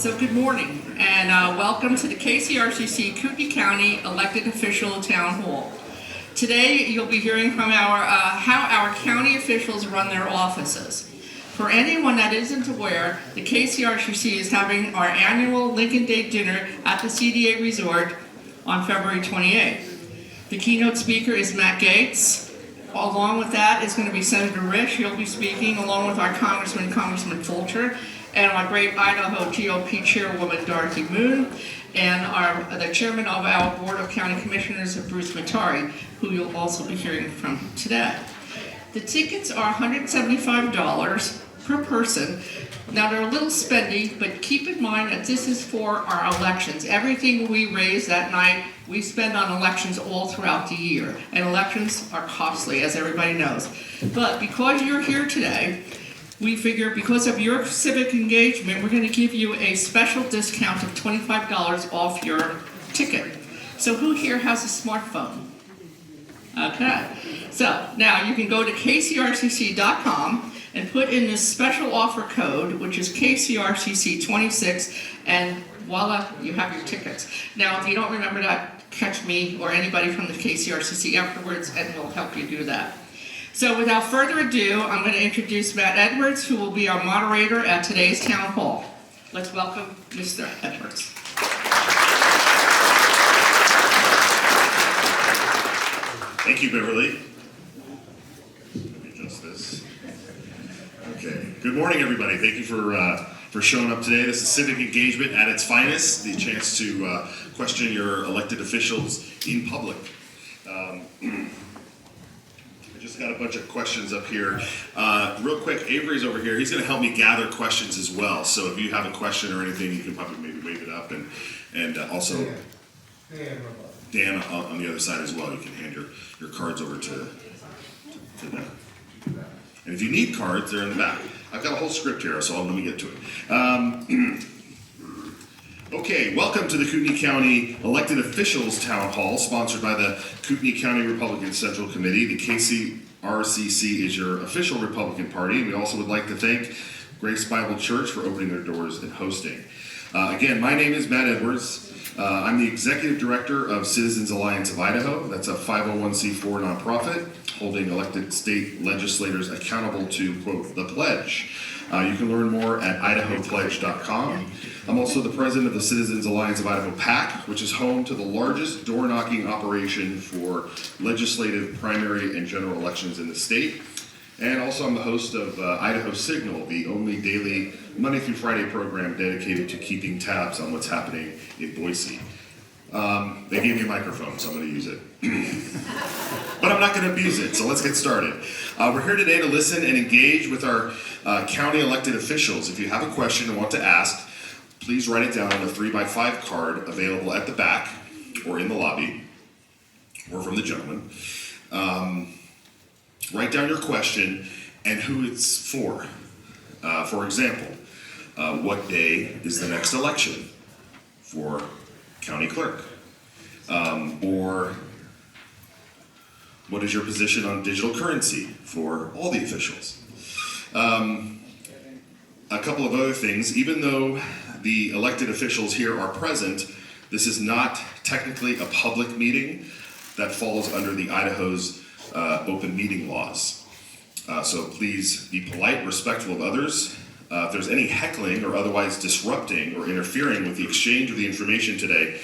So good morning and welcome to the KCRCC Kootenai County Elected Official Town Hall. Today you'll be hearing from how our county officials run their offices. For anyone that isn't aware, the KCRCC is having our annual Lincoln Day dinner at the CDA Resort on February 28th. The keynote speaker is Matt Gates. Along with that is going to be Senator Risch. He'll be speaking along with our Congressman Fulcher, and our great Idaho GOP Chairwoman Dorothy Moon, and the Chairman of our Board of County Commissioners, Bruce Matari, who you'll also be hearing from today. The tickets are $175 per person. Now they're a little spendy, but keep in mind that this is for our elections. Everything we raise that night, we spend on elections all throughout the year. And elections are costly, as everybody knows. But because you're here today, we figure because of your civic engagement, we're going to give you a special discount of $25 off your ticket. So who here has a smartphone? Okay. So now you can go to kcrcc.com and put in this special offer code, which is KCRCC26, and voila, you have your tickets. Now, if you don't remember that, catch me or anybody from the KCRCC afterwards, and we'll help you do that. So without further ado, I'm going to introduce Matt Edwards, who will be our moderator at today's town hall. Let's welcome Mr. Edwards. Thank you, Beverly. Let me adjust this. Okay. Good morning, everybody. Thank you for showing up today. This is civic engagement at its finest, the chance to question your elected officials in public. Just got a bunch of questions up here. Real quick, Avery's over here. He's going to help me gather questions as well. So if you have a question or anything, you can probably maybe wave it up. And also, Dan on the other side as well. You can hand your cards over to them. And if you need cards, they're in the back. I've got a whole script here, so let me get to it. Okay, welcome to the Kootenai County Elected Officials Town Hall, sponsored by the Kootenai County Republican Central Committee. The KCRCC is your official Republican Party, and we also would like to thank Grace Bible Church for opening their doors and hosting. Again, my name is Matt Edwards. I'm the Executive Director of Citizens Alliance of Idaho. That's a 501c4 nonprofit holding elected state legislators accountable to, quote, the pledge. You can learn more at idahopledge.com. I'm also the president of the Citizens Alliance of Idaho PAC, which is home to the largest door-knocking operation for legislative, primary, and general elections in the state. And also I'm the host of Idaho Signal, the only daily Monday through Friday program dedicated to keeping tabs on what's happening in Boise. They gave me a microphone, so I'm going to use it. But I'm not going to abuse it, so let's get started. We're here today to listen and engage with our county elected officials. If you have a question and want to ask, please write it down on a 3x5 card available at the back or in the lobby, or from the gentleman. Write down your question and who it's for. For example, what day is the next election for county clerk? Or what is your position on digital currency for all the officials? A couple of other things. Even though the elected officials here are present, this is not technically a public meeting that falls under the Idaho's open meeting laws. So please be polite, respectful of others. If there's any heckling or otherwise disrupting or interfering with the exchange of the information today,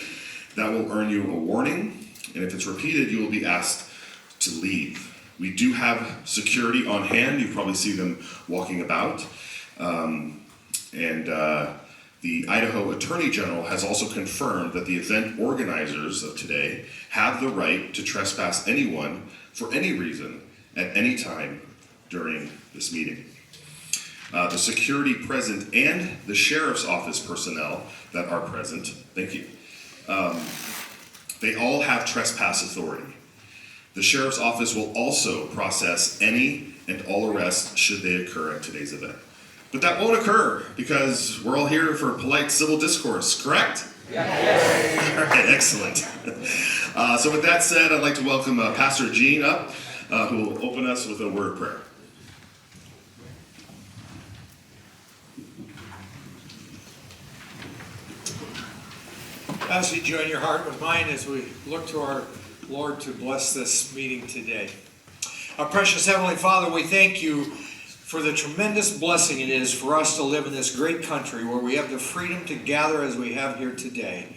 that will earn you a warning, and if it's repeated, you will be asked to leave. We do have security on hand. You probably see them walking about. The Idaho Attorney General has also confirmed that the event organizers of today have the right to trespass anyone for any reason at any time during this meeting. The security present and the sheriff's office personnel that are present, thank you, they all have trespass authority. The sheriff's office will also process any and all arrests should they occur at today's event. But that won't occur because we're all here for polite civil discourse, correct? Yes. All right, excellent. So with that said, I'd like to welcome Pastor Gene up, who will open us with a word of prayer. As you join your heart with mine as we look to our Lord to bless this meeting today. Our precious Heavenly Father, we thank you for the tremendous blessing it is for us to live in this great country where we have the freedom to gather as we have here today.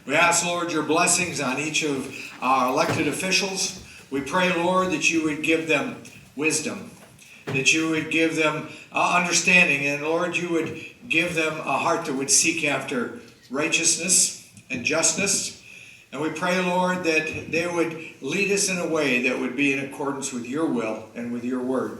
We ask, Lord, your blessings on each of our elected officials. We pray, Lord, that you would give them wisdom, that you would give them understanding, and Lord, you would give them a heart that would seek after righteousness and justice. And we pray, Lord, that they would lead us in a way that would be in accordance with your will and with your word.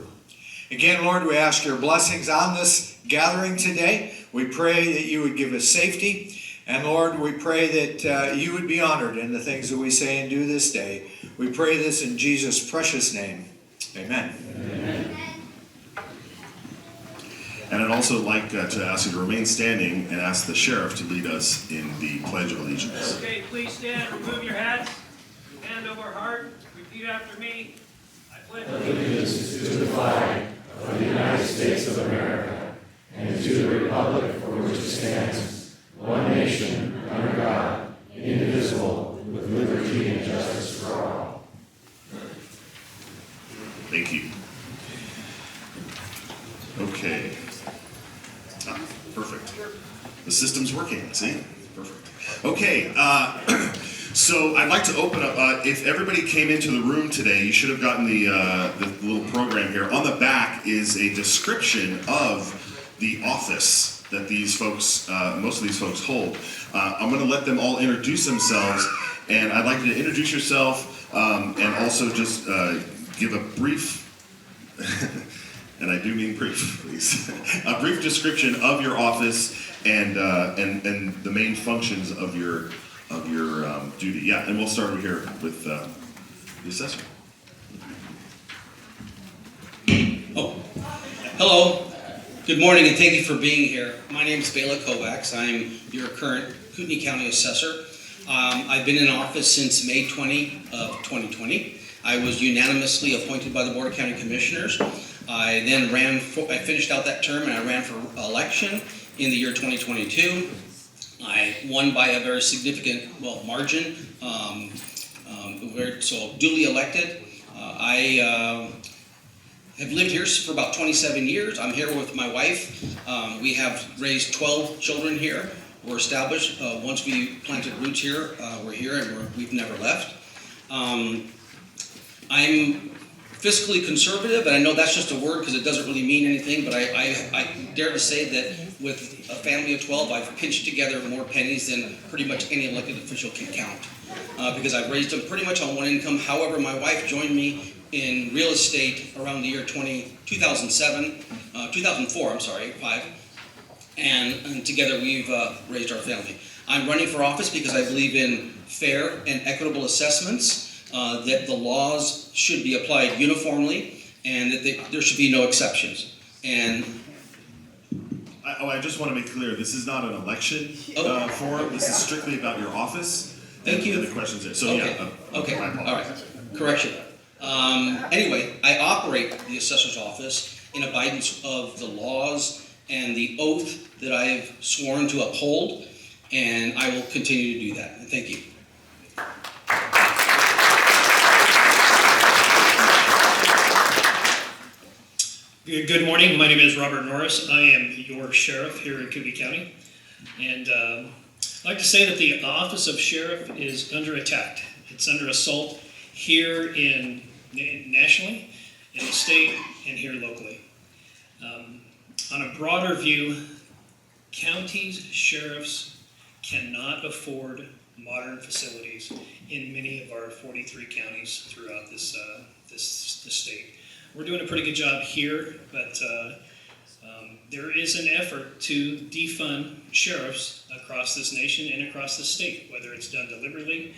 Again, Lord, we ask your blessings on this gathering today. We pray that you would give us safety. And Lord, we pray that you would be honored in the things that we say and do this day. We pray this in Jesus' precious name. Amen. Amen. And I'd also like to ask you to remain standing and ask the sheriff to lead us in the Pledge of Allegiance. Okay, please stand, remove your hats, hand over heart, repeat after me. I pledge allegiance to the flag of the United States of America and to the republic for which it stands, one nation, under God, indivisible, with liberty and justice for all. Thank you. Okay. Perfect. The system's working, see? Perfect. Okay, so I'd like to open up, if everybody came into the room today, you should have gotten the little program here. On the back is a description of the office that these folks, most of these folks hold. I'm gonna let them all introduce themselves, and I'd like you to introduce yourself, and also just give a brief, and I do mean brief, please, a brief description of your office and the main functions of your duty. Yeah, and we'll start over here with the assessor. Oh, hello. Good morning, and thank you for being here. My name is Bela Kovacs. I'm your current Kootenai County assessor. I've been in office since May 20 of 2020. I was unanimously appointed by the Board of County Commissioners. I then I finished out that term and I ran for election in the year 2022. I won by a very significant, margin, so duly elected. I have lived here for about 27 years. I'm here with my wife. We have raised 12 children here. We're established. Once we planted roots here, we're here and we've never left. I'm fiscally conservative, and I know that's just a word because it doesn't really mean anything, but I dare to say that with a family of 12, I've pinched together more pennies than pretty much any elected official can count, because I've raised them pretty much on one income. However, my wife joined me in real estate around the year 2004, and together we've raised our family. I'm running for office because I believe in fair and equitable assessments, that the laws should be applied uniformly, and that there should be no exceptions. And I just want to make clear, this is not an election forum. This is strictly about your office. Thank you. And the questions there. So okay. yeah. Okay. My All right. Correction. Anyway, I operate the assessor's office in abidance of the laws and the oath that I have sworn to uphold, and I will continue to do that. And thank you. Good morning, my name is Robert Norris. I am your sheriff here in Kootenai County. And I'd like to say that the office of sheriff is under attack. It's under assault here nationally, in the state, and here locally. On a broader view, counties, sheriffs cannot afford modern facilities in many of our 43 counties throughout this state. We're doing a pretty good job here, but there is an effort to defund sheriffs across this nation and across the state. Whether it's done deliberately,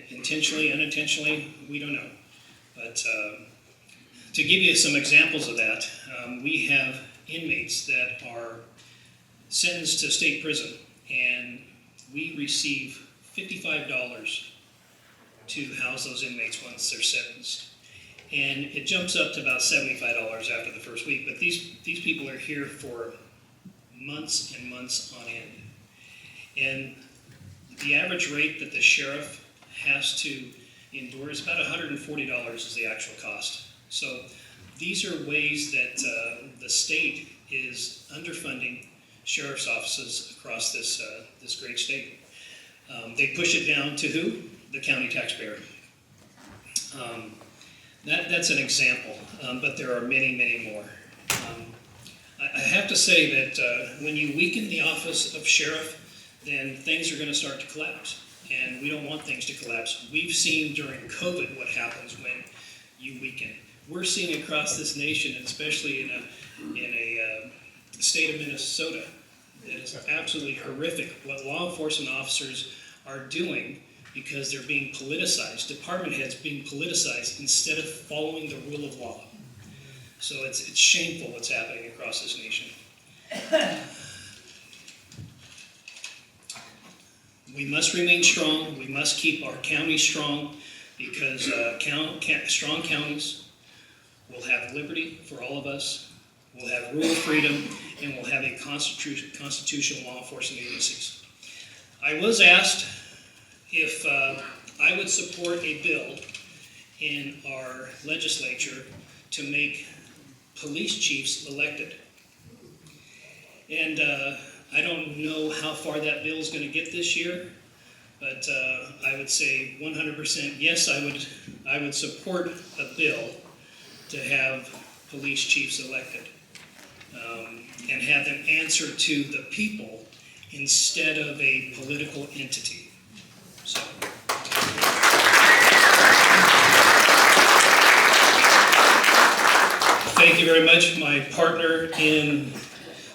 intentionally, unintentionally, we don't know. But to give you some examples of that, we have inmates that are sentenced to state prison, and we receive $55 to house those inmates once they're sentenced. And it jumps up to about $75 after the first week, but these people are here for months and months on end. And The average rate that the sheriff has to endure is about $140 is the actual cost. So these are ways that the state is underfunding sheriff's offices across this great state. They push it down to who? The county taxpayer. That's an example, but there are many, many more. I have to say that when you weaken the office of sheriff, then things are going to start to collapse. And we don't want things to collapse. We've seen during COVID what happens when you weaken. We're seeing across this nation, and especially in a state of Minnesota, that is absolutely horrific what law enforcement officers are doing because they're being politicized, department heads being politicized instead of following the rule of law. So it's shameful what's happening across this nation. We must remain strong. We must keep our county strong because strong counties will have liberty for all of us. We'll have rule of freedom, and we'll have a constitutional law enforcement agencies. I was asked if I would support a bill in our legislature to make police chiefs elected. And I don't know how far that bill is going to get this year, but I would say 100% yes, I would support a bill to have police chiefs elected and have them answer to the people instead of a political entity. So. Thank you very much. My partner in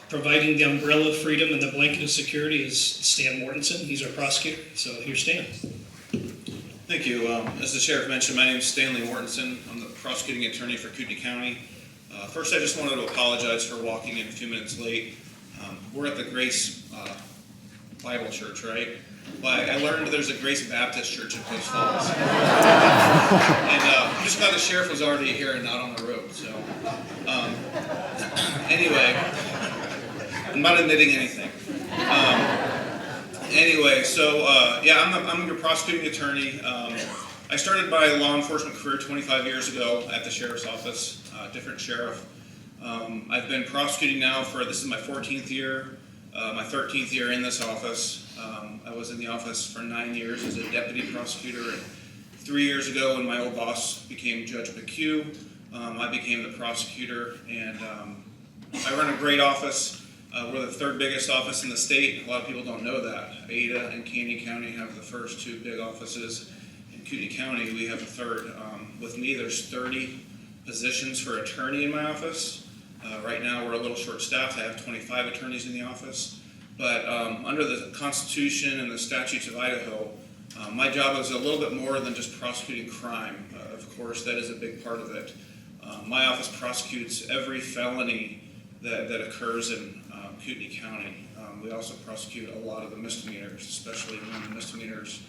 providing the umbrella of freedom and the blanket of security is Stan Mortensen. He's our prosecutor. So here's Stan. Thank you. As the sheriff mentioned, my name is Stanley Mortensen. I'm the prosecuting attorney for Kootenai County. First, I just wanted to apologize for walking in a few minutes late. We're at the Grace Bible Church, right? Well, I learned there's a Grace Baptist Church in Post Falls. And just glad the sheriff was already here and not on the road. So, anyway, I'm not admitting anything. I'm your prosecuting attorney. I started my law enforcement career 25 years ago at the sheriff's office, different sheriff. I've been prosecuting now this is my 14th year, my 13th year in this office. I was in the office for 9 years as a deputy prosecutor, and 3 years ago when my old boss became Judge McHugh, I became the prosecutor, and I run a great office. We're the third biggest office in the state. A lot of people don't know that. Ada and Kootenai County have the first two big offices. In Kootenai County, we have a third. With me, there's 30 positions for attorney in my office. Right now, we're a little short-staffed. I have 25 attorneys in the office. But under the Constitution and the statutes of Idaho, my job is a little bit more than just prosecuting crime. Of course, that is a big part of it. My office prosecutes every felony that occurs in Kootenai County. We also prosecute a lot of the misdemeanors, especially when the misdemeanors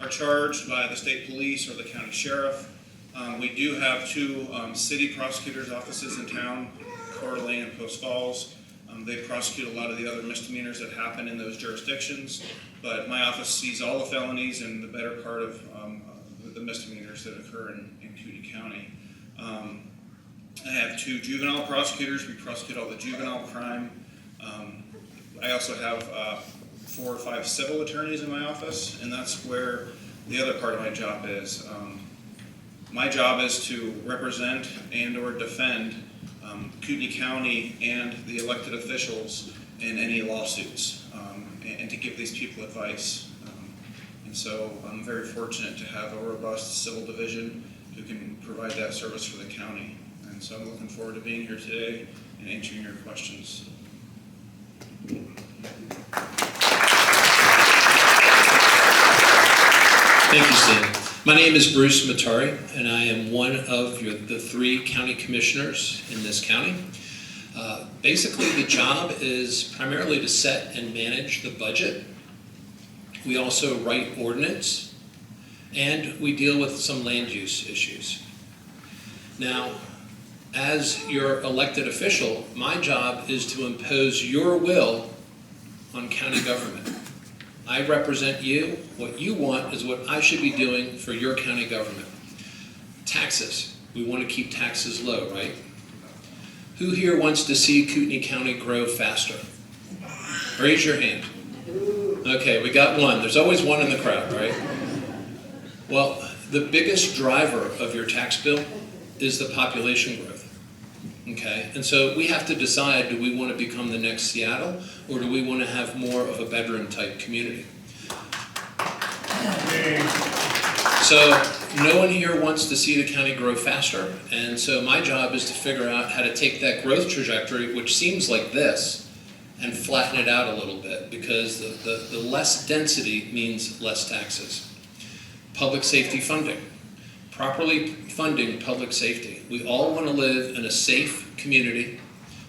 are charged by the state police or the county sheriff. We do have two city prosecutors' offices in town, Coeur d'Alene and Post Falls. They prosecute a lot of the other misdemeanors that happen in those jurisdictions, but my office sees all the felonies and the better part of the misdemeanors that occur in Kootenai County. I have two juvenile prosecutors. We prosecute all the juvenile crime. I also have 4 or 5 civil attorneys in my office, and that's where the other part of my job is. My job is to represent and or defend Kootenai County and the elected officials in any lawsuits, and to give these people advice. And so I'm very fortunate to have a robust civil division who can provide that service for the county. And so I'm looking forward to being here today and answering your questions. Thank you, Stan. My name is Bruce Matari, and I am one of the 3 county commissioners in this county. Basically, the job is primarily to set and manage the budget. We also write ordinance, and we deal with some land use issues. Now, as your elected official, my job is to impose your will on county government. I represent you. What you want is what I should be doing for your county government. Taxes. We want to keep taxes low, right? Who here wants to see Kootenai County grow faster? Raise your hand. Okay, we got one. There's always one in the crowd, right? Well, the biggest driver of your tax bill is the population growth. Okay, and so we have to decide, do we want to become the next Seattle, or do we want to have more of a bedroom type community? So no one here wants to see the county grow faster, and so my job is to figure out how to take that growth trajectory, which seems like this, and flatten it out a little bit, because the less density means less taxes. Public safety funding. Properly funding public safety. We all want to live in a safe community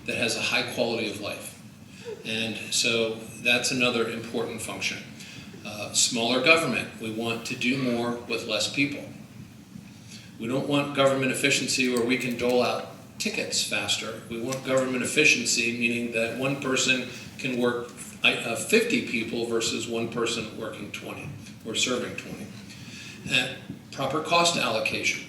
that has a high quality of life. And so that's another important function. Smaller government. We want to do more with less people. We don't want government efficiency where we can dole out tickets faster. We want government efficiency, meaning that one person can work 50 people versus one person working 20 or serving 20. Proper cost allocation.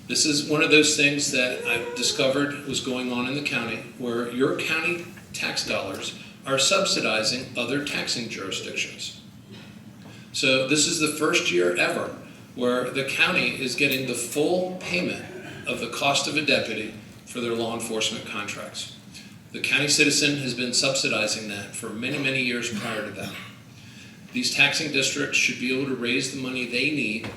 This is one of those things that I've discovered was going on in the county, where your county tax dollars are subsidizing other taxing jurisdictions. So this is the first year ever where the county is getting the full payment of the cost of a deputy for their law enforcement contracts. The county citizen has been subsidizing that for many, many years prior to that. These taxing districts should be able to raise the money they need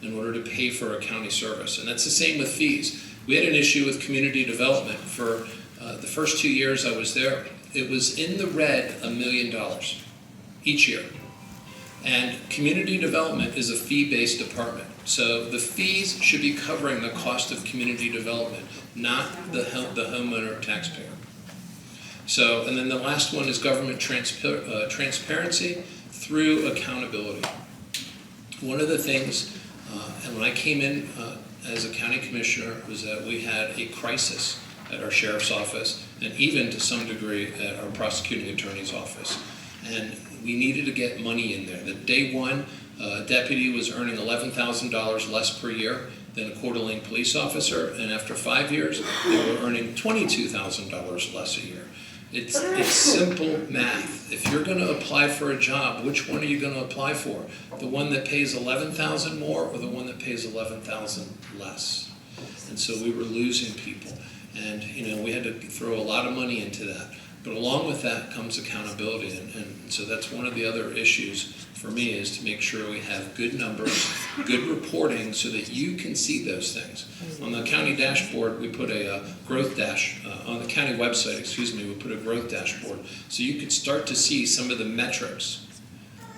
in order to pay for a county service. And that's the same with fees. We had an issue with community development for the first 2 years I was there. It was in the red $1 million each year. And community development is a fee-based department. So the fees should be covering the cost of community development, not the homeowner taxpayer. So, and then the last one is government transparency through accountability. One of the things, and when I came in as a county commissioner, was that we had a crisis at our sheriff's office, and even to some degree at our prosecuting attorney's office. And we needed to get money in there. The day one, a deputy was earning $11,000 less per year than a Coeur d'Alene police officer, and after 5 years, they were earning $22,000 less a year. It's simple math. If you're going to apply for a job, which one are you going to apply for? The one that pays $11,000 more, or the one that pays $11,000 less? And so we were losing people, and we had to throw a lot of money into that. But along with that comes accountability, and so that's one of the other issues for me, is to make sure we have good numbers, good reporting, so that you can see those things. On the county dashboard, we put a growth on the county website, we put a growth dashboard, so you could start to see some of the metrics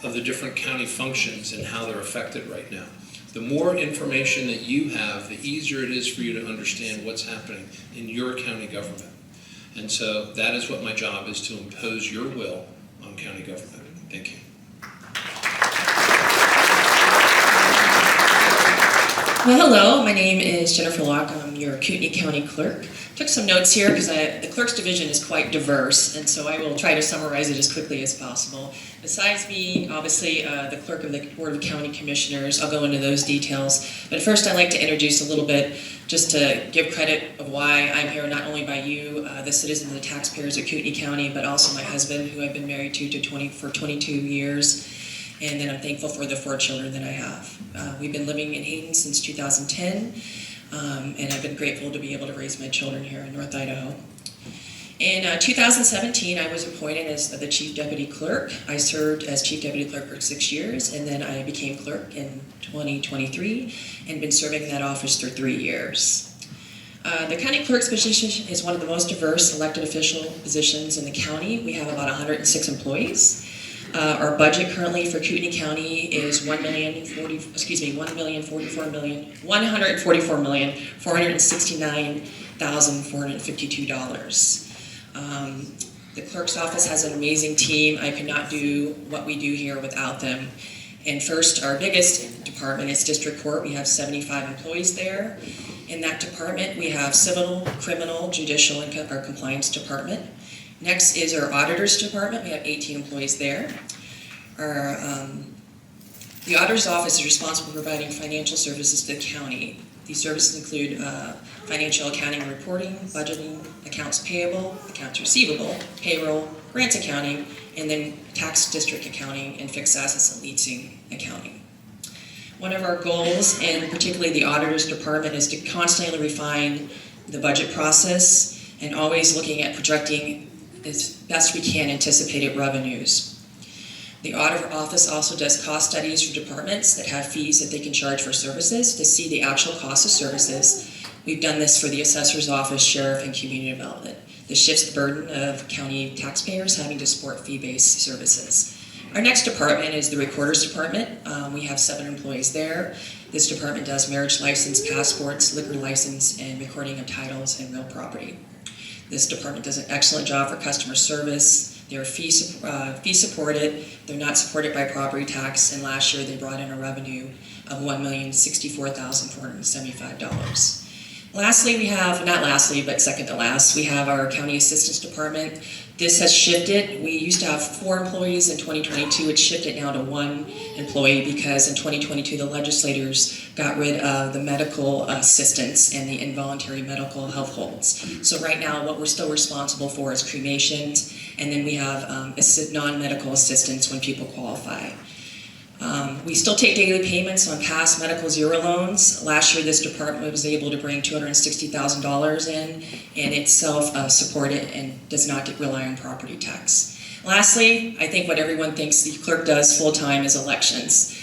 of the different county functions and how they're affected right now. The more information that you have, the easier it is for you to understand what's happening in your county government. And so that is what my job is, to impose your will on county government. Thank you. Well, hello, my name is Jennifer Locke. I'm your Kootenai County clerk. Took some notes here because the clerk's division is quite diverse, and so I will try to summarize it as quickly as possible. Besides being, obviously, the clerk of the Board of County Commissioners, I'll go into those details. But first, I'd like to introduce a little bit, just to give credit of why I'm here, not only by you, the citizens and the taxpayers of Kootenai County, but also my husband, who I've been married to for 22 years. And then I'm thankful for the 4 children that I have. We've been living in Hayden since 2010, and I've been grateful to be able to raise my children here in North Idaho. In 2017, I was appointed as the Chief Deputy Clerk. I served as Chief Deputy Clerk for 6 years, and then I became clerk in 2023, and been serving in that office for 3 years. The county clerk's position is one of the most diverse elected official positions in the county. We have about 106 employees. Our budget currently for Kootenai County is $1,469,452. The clerk's office has an amazing team. I could not do what we do here without them. And first, our biggest department is District Court. We have 75 employees there. In that department, we have civil, criminal, judicial, and our compliance department. Next is our auditors department. We have 18 employees there. The auditor's office is responsible for providing financial services to the county. These services include financial accounting and reporting, budgeting, accounts payable, accounts receivable, payroll, grants accounting, and then tax district accounting and fixed assets and leasing accounting. One of our goals, and particularly the auditor's department, is to constantly refine the budget process and always looking at projecting as best we can anticipated revenues. The auditor office also does cost studies for departments that have fees that they can charge for services to see the actual cost of services. We've done this for the assessor's office, sheriff, and community development. This shifts the burden of county taxpayers having to support fee-based services. Our next department is the recorder's department. We have 7 employees there. This department does marriage license, passports, liquor license, and recording of titles and real property. This department does an excellent job for customer service. They're fee supported. They're not supported by property tax, and last year they brought in a revenue of $1,064,475. Lastly, we have, not lastly, but second to last, we have our county assistance department. This has shifted. We used to have 4 employees in 2022. It's shifted now to 1 employee because in 2022 the legislators got rid of the medical assistance and the involuntary medical health holds. So right now what we're still responsible for is cremations, and then we have non-medical assistance when people qualify. We still take daily payments on past medical zero loans. Last year, this department was able to bring $260,000 in, and it's self-supported and does not rely on property tax. Lastly, I think what everyone thinks the clerk does full-time is elections,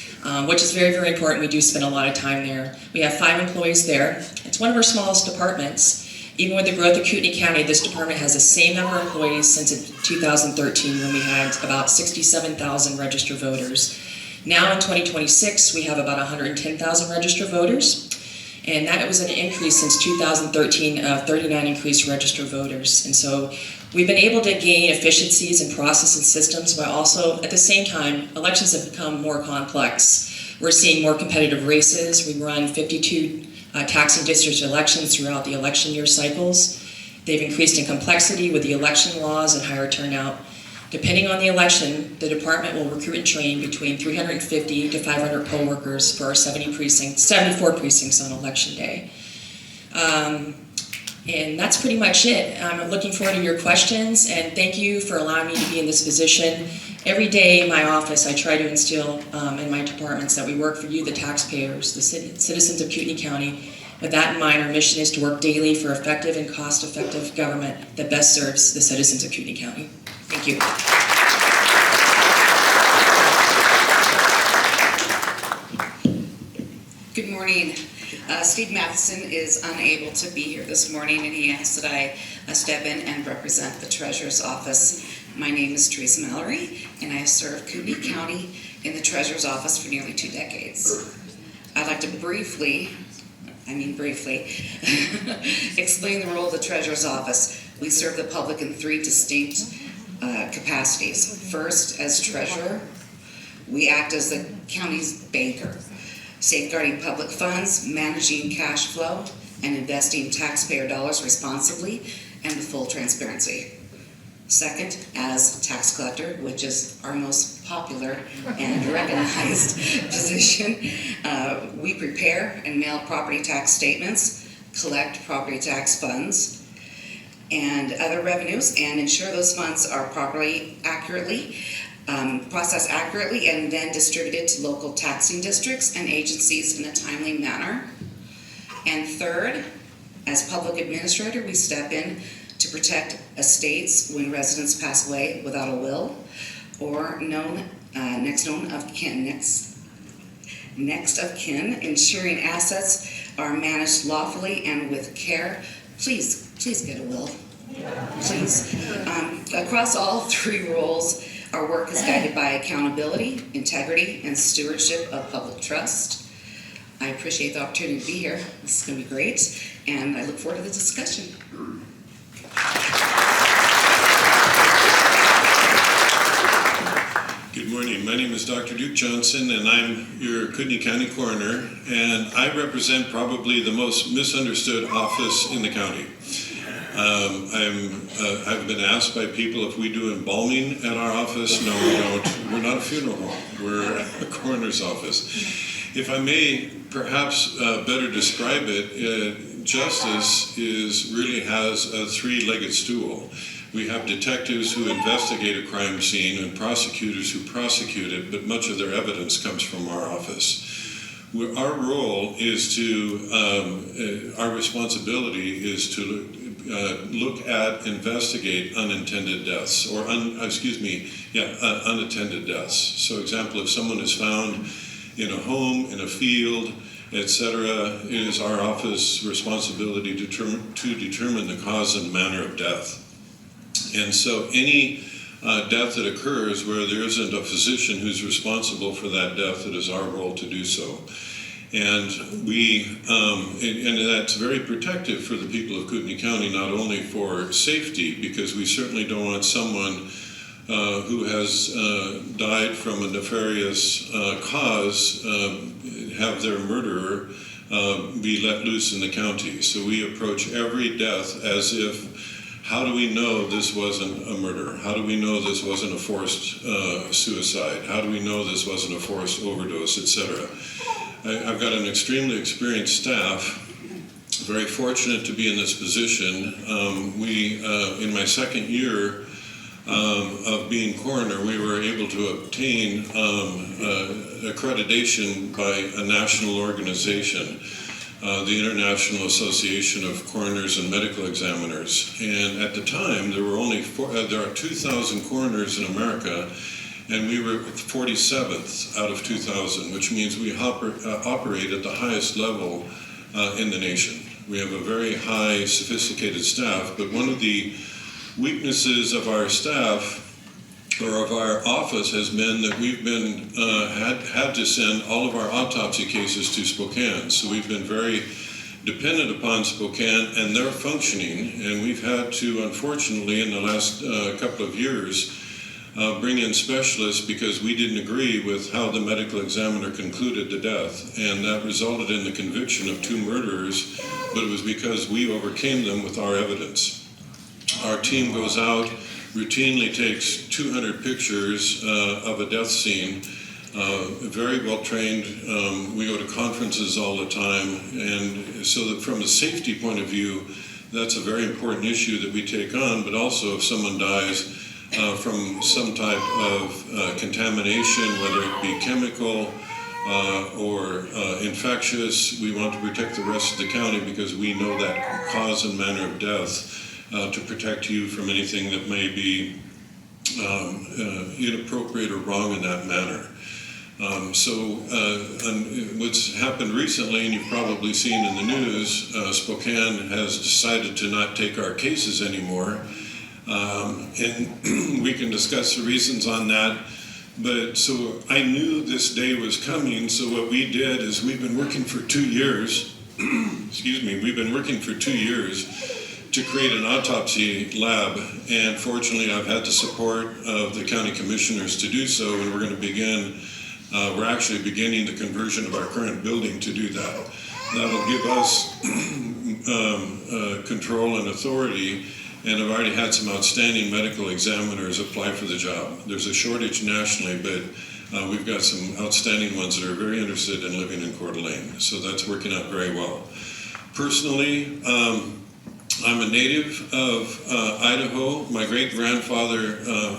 which is very, very important. We do spend a lot of time there. We have 5 employees there. It's one of our smallest departments. Even with the growth of Kootenai County, this department has the same number of employees since 2013 when we had about 67,000 registered voters. Now in 2026, we have about 110,000 registered voters, and that was an increase since 2013 of 39 increased registered voters. And so we've been able to gain efficiencies in process and systems, while also at the same time, elections have become more complex. We're seeing more competitive races. We run 52 taxing district elections throughout the election year cycles. They've increased in complexity with the election laws and higher turnout. Depending on the election, the department will recruit and train between 350 to 500 poll workers for our 74 precincts on election day. And that's pretty much it. I'm looking forward to your questions, and thank you for allowing me to be in this position. Every day in my office, I try to instill in my departments that we work for you, the taxpayers, the citizens of Kootenai County. With that in mind, our mission is to work daily for effective and cost-effective government that best serves the citizens of Kootenai County. Thank you. Good morning. Steve Matheson is unable to be here this morning, and he asked that I step in and represent the Treasurer's Office. My name is Teresa Mallory, and I have served Kootenai County in the Treasurer's Office for nearly 2 decades. I'd like to briefly explain the role of the Treasurer's Office. We serve the public in 3 distinct capacities. First, as treasurer, we act as the county's banker, safeguarding public funds, managing cash flow, and investing taxpayer dollars responsibly and with full transparency. Second, as tax collector, which is our most popular and recognized position, we prepare and mail property tax statements, collect property tax funds, and other revenues, and ensure those funds are processed accurately and then distributed to local taxing districts and agencies in a timely manner. And third, as public administrator, we step in to protect estates when residents pass away without a will or next of kin, ensuring assets are managed lawfully and with care. Please get a will. Please. Across all 3 roles, our work is guided by accountability, integrity, and stewardship of public trust. I appreciate the opportunity to be here. This is going to be great, and I look forward to the discussion. Good morning. My name is Dr. Duke Johnson, and I'm your Kootenai County Coroner, and I represent probably the most misunderstood office in the county. I've been asked by people if we do embalming at our office. No, we don't. We're not a funeral home. We're a coroner's office. If I may perhaps better describe it, justice really has a three-legged stool. We have detectives who investigate a crime scene and prosecutors who prosecute it, but much of their evidence comes from our office. Our role is our responsibility is to look at, investigate unintended deaths, or unattended deaths. So, example, if someone is found in a home, in a field, etc., it is our office responsibility to determine the cause and manner of death. And so, any death that occurs where there isn't a physician who's responsible for that death, it is our role to do so. And and that's very protective for the people of Kootenai County, not only for safety, because we certainly don't want someone who has died from a nefarious cause have their murderer be let loose in the county. So we approach every death as if, how do we know this wasn't a murder? How do we know this wasn't a forced suicide? How do we know this wasn't a forced overdose, etc.? I've got an extremely experienced staff, very fortunate to be in this position. In my second year of being coroner, we were able to obtain accreditation by a national organization, the International Association of Coroners and Medical Examiners. And at the time, there are 2,000 coroners in America, and we were 47th out of 2,000, which means we operate at the highest level in the nation. We have a very high, sophisticated staff, but one of the weaknesses of our staff or of our office has been that we've been had to send all of our autopsy cases to Spokane. So we've been very dependent upon Spokane and their functioning, and we've had to, unfortunately, in the last couple of years, bring in specialists because we didn't agree with how the medical examiner concluded the death, and that resulted in the conviction of 2 murderers, but it was because we overcame them with our evidence. Our team goes out, routinely takes 200 pictures of a death scene, very well trained. We go to conferences all the time, and so that from a safety point of view, that's a very important issue that we take on, but also if someone dies from some type of contamination, whether it be chemical or infectious, we want to protect the rest of the county because we know that cause and manner of death to protect you from anything that may be inappropriate or wrong in that manner. What's happened recently, and you've probably seen in the news, Spokane has decided to not take our cases anymore. And we can discuss the reasons on that, but so I knew this day was coming, so what we did is we've been working for 2 years, we've been working for 2 years to create an autopsy lab, and fortunately I've had the support of the county commissioners to do so, and we're actually beginning the conversion of our current building to do that. That'll give us control and authority. And I've already had some outstanding medical examiners apply for the job. There's a shortage nationally, but we've got some outstanding ones that are very interested in living in Coeur d'Alene. So that's working out very well. Personally, I'm a native of Idaho. My great-grandfather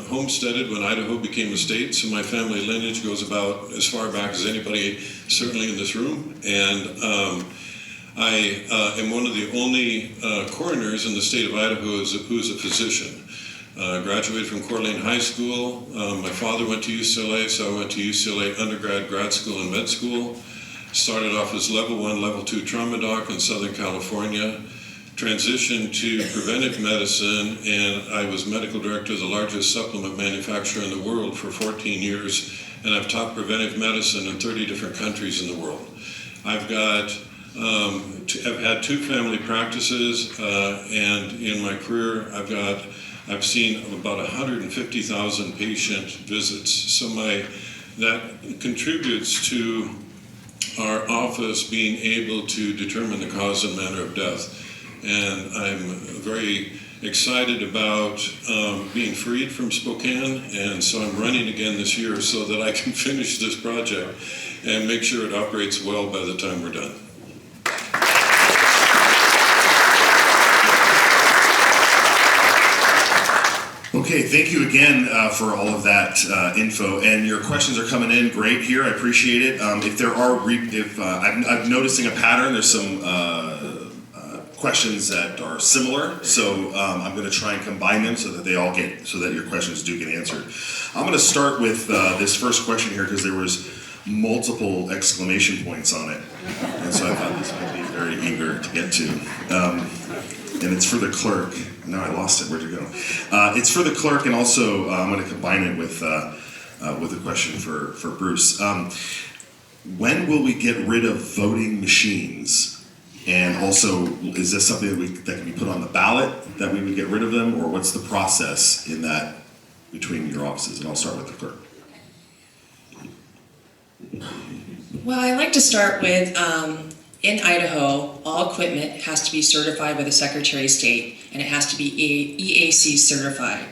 homesteaded when Idaho became a state, so my family lineage goes about as far back as anybody, certainly in this room. And I am one of the only coroners in the state of Idaho who's a physician. Graduated from Coeur d'Alene High School. My father went to UCLA, so I went to UCLA undergrad, grad school, and med school. Started off as level 1, level 2 trauma doc in Southern California. Transitioned to preventive medicine, and I was medical director of the largest supplement manufacturer in the world for 14 years, and I've taught preventive medicine in 30 different countries in the world. I've had 2 family practices, and in my career, I've seen about 150,000 patient visits. So that contributes to our office being able to determine the cause and manner of death. and I'm very excited about being freed from Spokane, and so I'm running again this year so that I can finish this project and make sure it operates well by the time we're done. Okay, thank you again for all of that info, and your questions are coming in great here. I appreciate it. If there are, I'm noticing a pattern. There's some questions that are similar, so I'm going to try and combine them so that your questions do get answered. I'm going to start with this first question here because there was multiple exclamation points on it, and so I thought this might be very eager to get to. And it's for the clerk. No, I lost it. Where'd you go? It's for the clerk, and also I'm going to combine it with a question for Bruce. When will we get rid of voting machines? And also, is this something that can be put on the ballot that we would get rid of them, or what's the process in that between your offices? And I'll start with the clerk. Well, I like to start with, in Idaho, all equipment has to be certified by the Secretary of State, and it has to be EAC certified.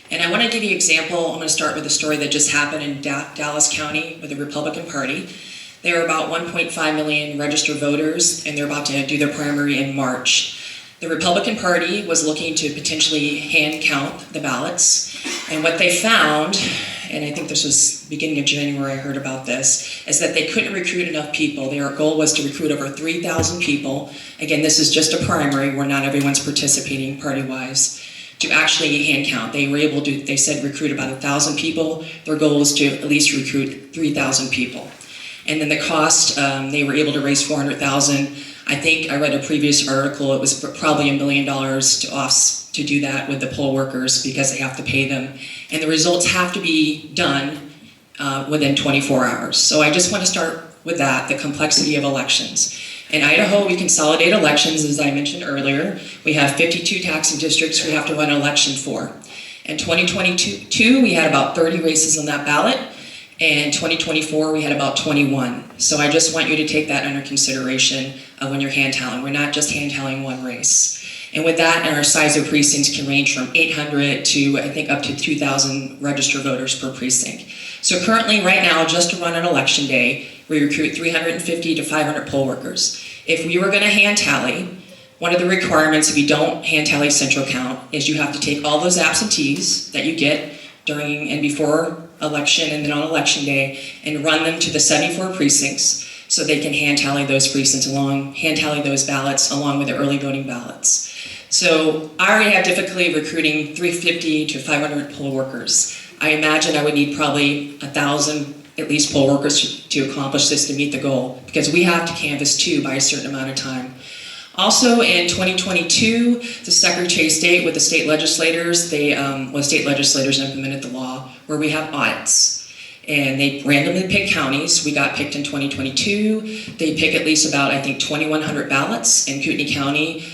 And I want to give you an example. I'm going to start with a story that just happened in Dallas County with the Republican Party. There are about 1.5 million registered voters, and they're about to do their primary in March. The Republican Party was looking to potentially hand count the ballots, and what they found, and I think this was beginning of January I heard about this, is that they couldn't recruit enough people. Their goal was to recruit over 3,000 people. Again, this is just a primary where not everyone's participating party-wise, to actually hand count. They were able to, they said, recruit about 1,000 people. Their goal was to at least recruit 3,000 people. And then the cost, they were able to raise $400,000. I think I read a previous article, it was probably $1 million to do that with the poll workers because they have to pay them. And the results have to be done within 24 hours. So I just want to start with that, the complexity of elections. In Idaho, we consolidate elections, as I mentioned earlier. We have 52 taxing districts we have to run an election for. In 2022, we had about 30 races on that ballot. And 2024, we had about 21. So I just want you to take that under consideration when you're hand tallying. We're not just hand tallying one race. And with that, our size of precincts can range from 800 to, I think, up to 2,000 registered voters per precinct. So currently, right now, just to run an election day, we recruit 350 to 500 poll workers. If we were going to hand tally, one of the requirements if you don't hand tally central count is you have to take all those absentees that you get during and before election and then on election day and run them to the 74 precincts so they can hand tally those precincts hand tally those ballots along with the early voting ballots. So I already have difficulty recruiting 350 to 500 poll workers. I imagine I would need probably 1,000 at least poll workers to accomplish this to meet the goal because we have to canvass too by a certain amount of time. Also in 2022, the Secretary of State with the state legislators, state legislators implemented the law where we have audits. And they randomly pick counties. We got picked in 2022. They pick at least about, I think, 2,100 ballots. In Kootenai County,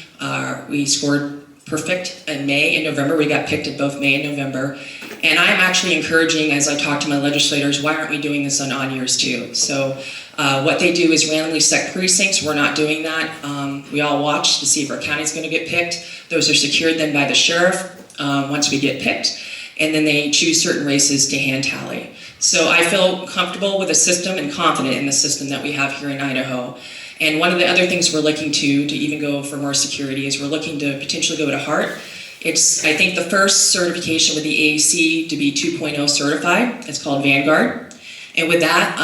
we scored perfect in May and November. We got picked in both May and November. And I'm actually encouraging, as I talk to my legislators, why aren't we doing this on odd years too? So what they do is randomly set precincts. We're not doing that. We all watch to see if our county's going to get picked. Those are secured then by the sheriff once we get picked. And then they choose certain races to hand tally. So I feel comfortable with the system and confident in the system that we have here in Idaho. And one of the other things we're looking to even go for more security is we're looking to potentially go to HART. It's, I think, the first certification with the AAC to be 2.0 certified. It's called Vanguard. And with that,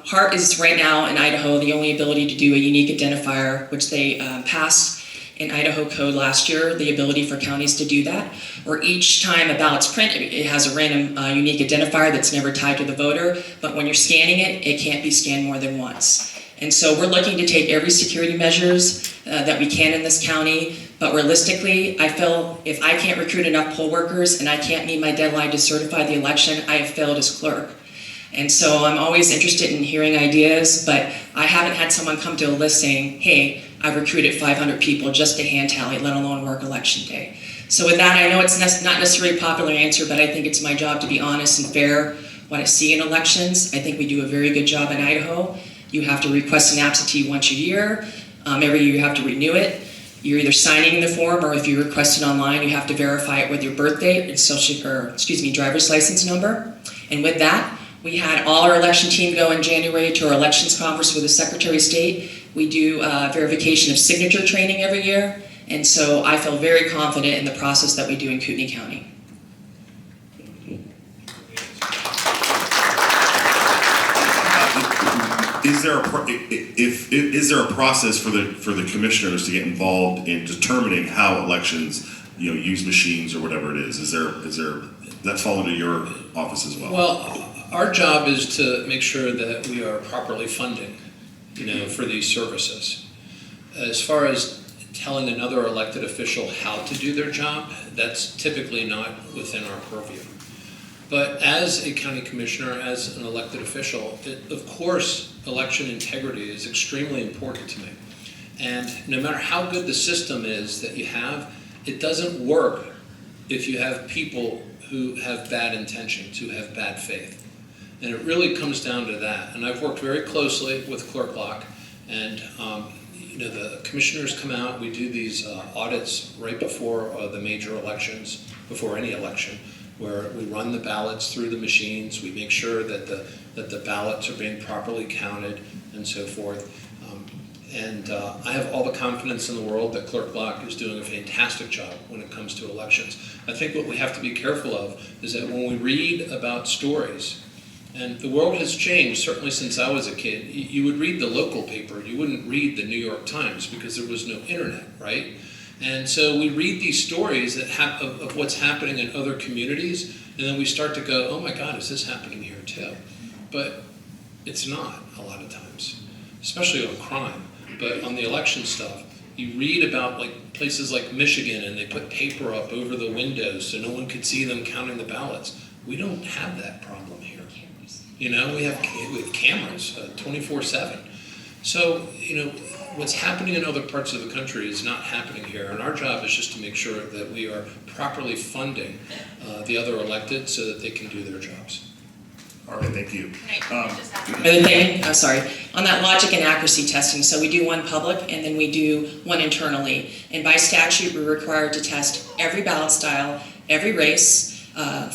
HART is right now in Idaho the only ability to do a unique identifier, which they passed in Idaho code last year, the ability for counties to do that, where each time a ballot's printed, it has a random unique identifier that's never tied to the voter, but when you're scanning it, it can't be scanned more than once. And so we're looking to take every security measures that we can in this county, but realistically, I feel if I can't recruit enough poll workers and I can't meet my deadline to certify the election, I have failed as clerk. And so I'm always interested in hearing ideas, but I haven't had someone come to a list saying, hey, I've recruited 500 people just to hand tally, let alone work election day. So with that, I know it's not necessarily a popular answer, but I think it's my job to be honest and fair when I see in elections. I think we do a very good job in Idaho. You have to request an absentee once a year. Every year you have to renew it. You're either signing the form, or if you request it online, you have to verify it with your birth date and driver's license number. And with that, we had all our election team go in January to our elections conference with the Secretary of State. We do verification of signature training every year, and so I feel very confident in the process that we do in Kootenai County. Is there a process for the commissioners to get involved in determining how elections, use machines or whatever it is? Is there that fall into your office as well? Well, our job is to make sure that we are properly funding, for these services. As far as telling another elected official how to do their job, that's typically not within our purview. But as a county commissioner, as an elected official, of course, election integrity is extremely important to me. And no matter how good the system is that you have, it doesn't work if you have people who have bad intentions, who have bad faith. And it really comes down to that. And I've worked very closely with Clerk Locke, and the commissioners come out, we do these audits right before the major elections, before any election, where we run the ballots through the machines, we make sure that the ballots are being properly counted and so forth. I have all the confidence in the world that Clerk Locke is doing a fantastic job when it comes to elections. I think what we have to be careful of is that when we read about stories, and the world has changed, certainly since I was a kid, you would read the local paper, you wouldn't read the New York Times because there was no internet, right? And so we read these stories of what's happening in other communities, and then we start to go, oh my God, is this happening here too? But it's not a lot of times, especially on crime. But on the election stuff, you read about places like Michigan, and they put paper up over the windows so no one could see them counting the ballots. We don't have that problem here. We have cameras 24/7. So, what's happening in other parts of the country is not happening here, and our job is just to make sure that we are properly funding the other elected so that they can do their jobs. All right, thank you. Another thing, sorry, on that logic and accuracy testing, so we do one public and then we do one internally. And by statute, we're required to test every ballot style, every race,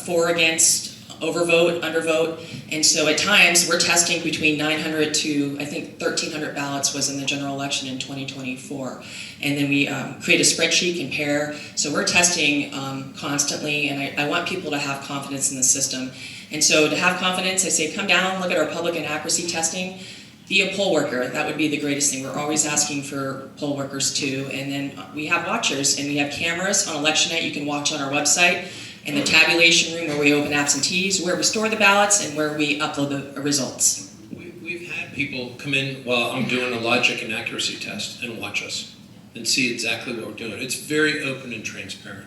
for, against, overvote, undervote. And so at times, we're testing between 900 to, I think, 1,300 ballots was in the general election in 2024. And then we create a spreadsheet, compare. So we're testing constantly, and I want people to have confidence in the system. And so to have confidence, I say, come down, look at our public and accuracy testing. Be a poll worker. That would be the greatest thing. We're always asking for poll workers too. And then we have watchers, and we have cameras on election night you can watch on our website. In the tabulation room where we open absentees, where we store the ballots, and where we upload the results. We've had people come in while I'm doing a logic and accuracy test and watch us and see exactly what we're doing. It's very open and transparent.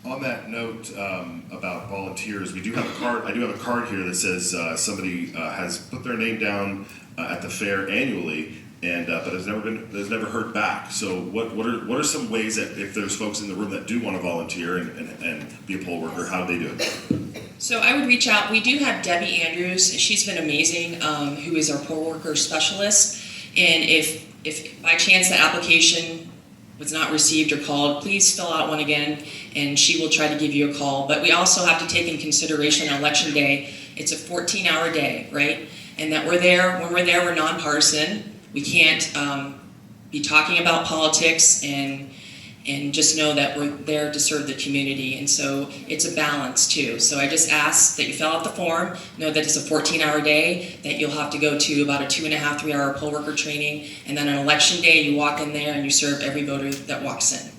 On that note about volunteers, we do have a card. I do have a card here that says somebody has put their name down at the fair annually, and but has never heard back. So what are some ways that if there's folks in the room that do want to volunteer and be a poll worker, how do they do it? So I would reach out. We do have Debbie Andrews. She's been amazing, who is our poll worker specialist. And if by chance the application was not received or called, please fill out one again, and she will try to give you a call. But we also have to take in consideration on election day. It's a 14-hour day, right? And that we're there. When we're there, we're nonpartisan. We can't be talking about politics, and just know that we're there to serve the community. And so it's a balance too. So I just ask that you fill out the form, know that it's a 14-hour day, that you'll have to go to about a 2.5, 3-hour poll worker training, and then on election day you walk in there and you serve every voter that walks in.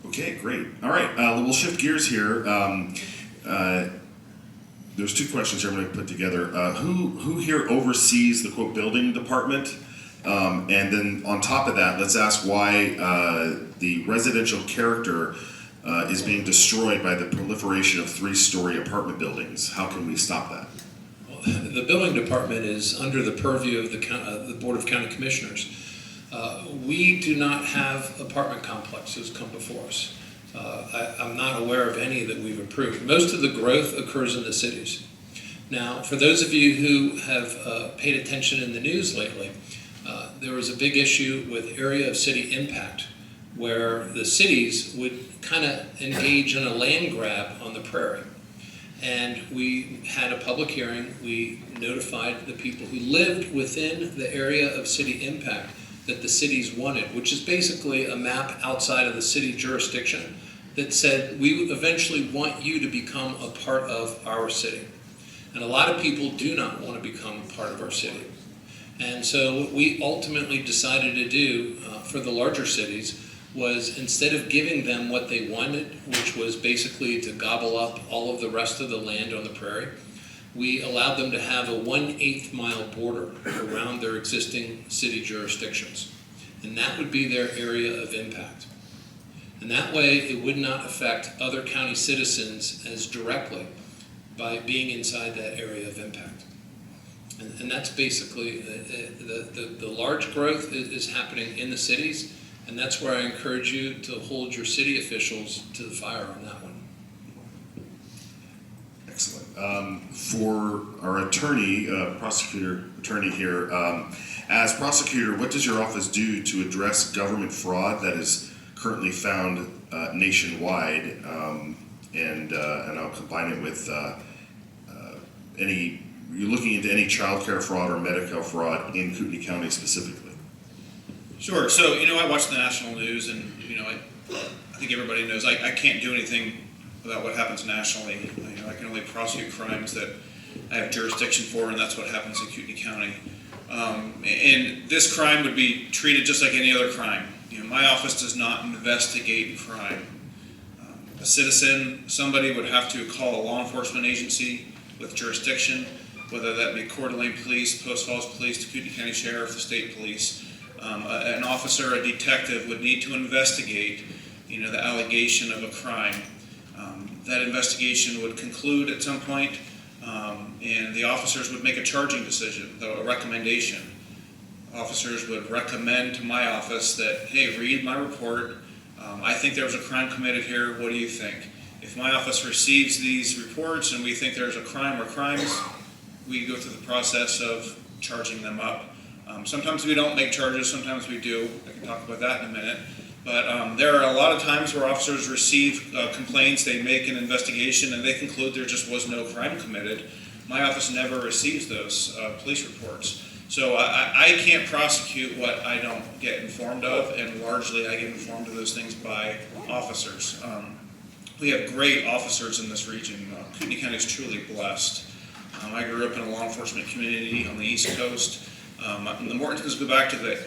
Okay, great. All right, we'll shift gears here. There's two questions here I'm going to put together. Who here oversees the quote building department? And then on top of that, let's ask why the residential character is being destroyed by the proliferation of 3-story apartment buildings. How can we stop that? Well, the building department is under the purview of the Board of County Commissioners. We do not have apartment complexes come before us. I'm not aware of any that we've approved. Most of the growth occurs in the cities. Now, for those of you who have paid attention in the news lately, there was a big issue with area of city impact, where the cities would kind of engage in a land grab on the prairie. And we had a public hearing. We notified the people who lived within the area of city impact that the cities wanted, which is basically a map outside of the city jurisdiction that said, we eventually want you to become a part of our city. And a lot of people do not want to become part of our city. And so what we ultimately decided to do for the larger cities was, instead of giving them what they wanted, which was basically to gobble up all of the rest of the land on the prairie, we allowed them to have a 1/8 mile border around their existing city jurisdictions. And that would be their area of impact. And that way it would not affect other county citizens as directly by being inside that area of impact. And that's basically, the large growth is happening in the cities, and that's where I encourage you to hold your city officials to the fire on that one. Excellent. For our attorney, prosecutor attorney here, as prosecutor, what does your office do to address government fraud that is currently found nationwide? And I'll combine it with you're looking into any child care fraud or Medi-Cal fraud in Kootenai County specifically? Sure. So, I watch the national news, and, I think everybody knows I can't do anything about what happens nationally. I can only prosecute crimes that I have jurisdiction for, and that's what happens in Kootenai County. And this crime would be treated just like any other crime. My office does not investigate crime. A citizen, somebody would have to call a law enforcement agency with jurisdiction, whether that be Coeur d'Alene Police, Post Falls Police, the Kootenai County Sheriff, the State Police. An officer, a detective, would need to investigate, the allegation of a crime. That investigation would conclude at some point, and the officers would make a charging decision, a recommendation. Officers would recommend to my office that, hey, read my report. I think there was a crime committed here. What do you think? If my office receives these reports and we think there's a crime or crimes, we go through the process of charging them up. Sometimes we don't make charges, sometimes we do. I can talk about that in a minute. But there are a lot of times where officers receive complaints, they make an investigation, and they conclude there just was no crime committed. My office never receives those police reports. So I can't prosecute what I don't get informed of, and largely I get informed of those things by officers. We have great officers in this region. Kootenai County is truly blessed. I grew up in a law enforcement community on the East Coast. The Mortons go back to the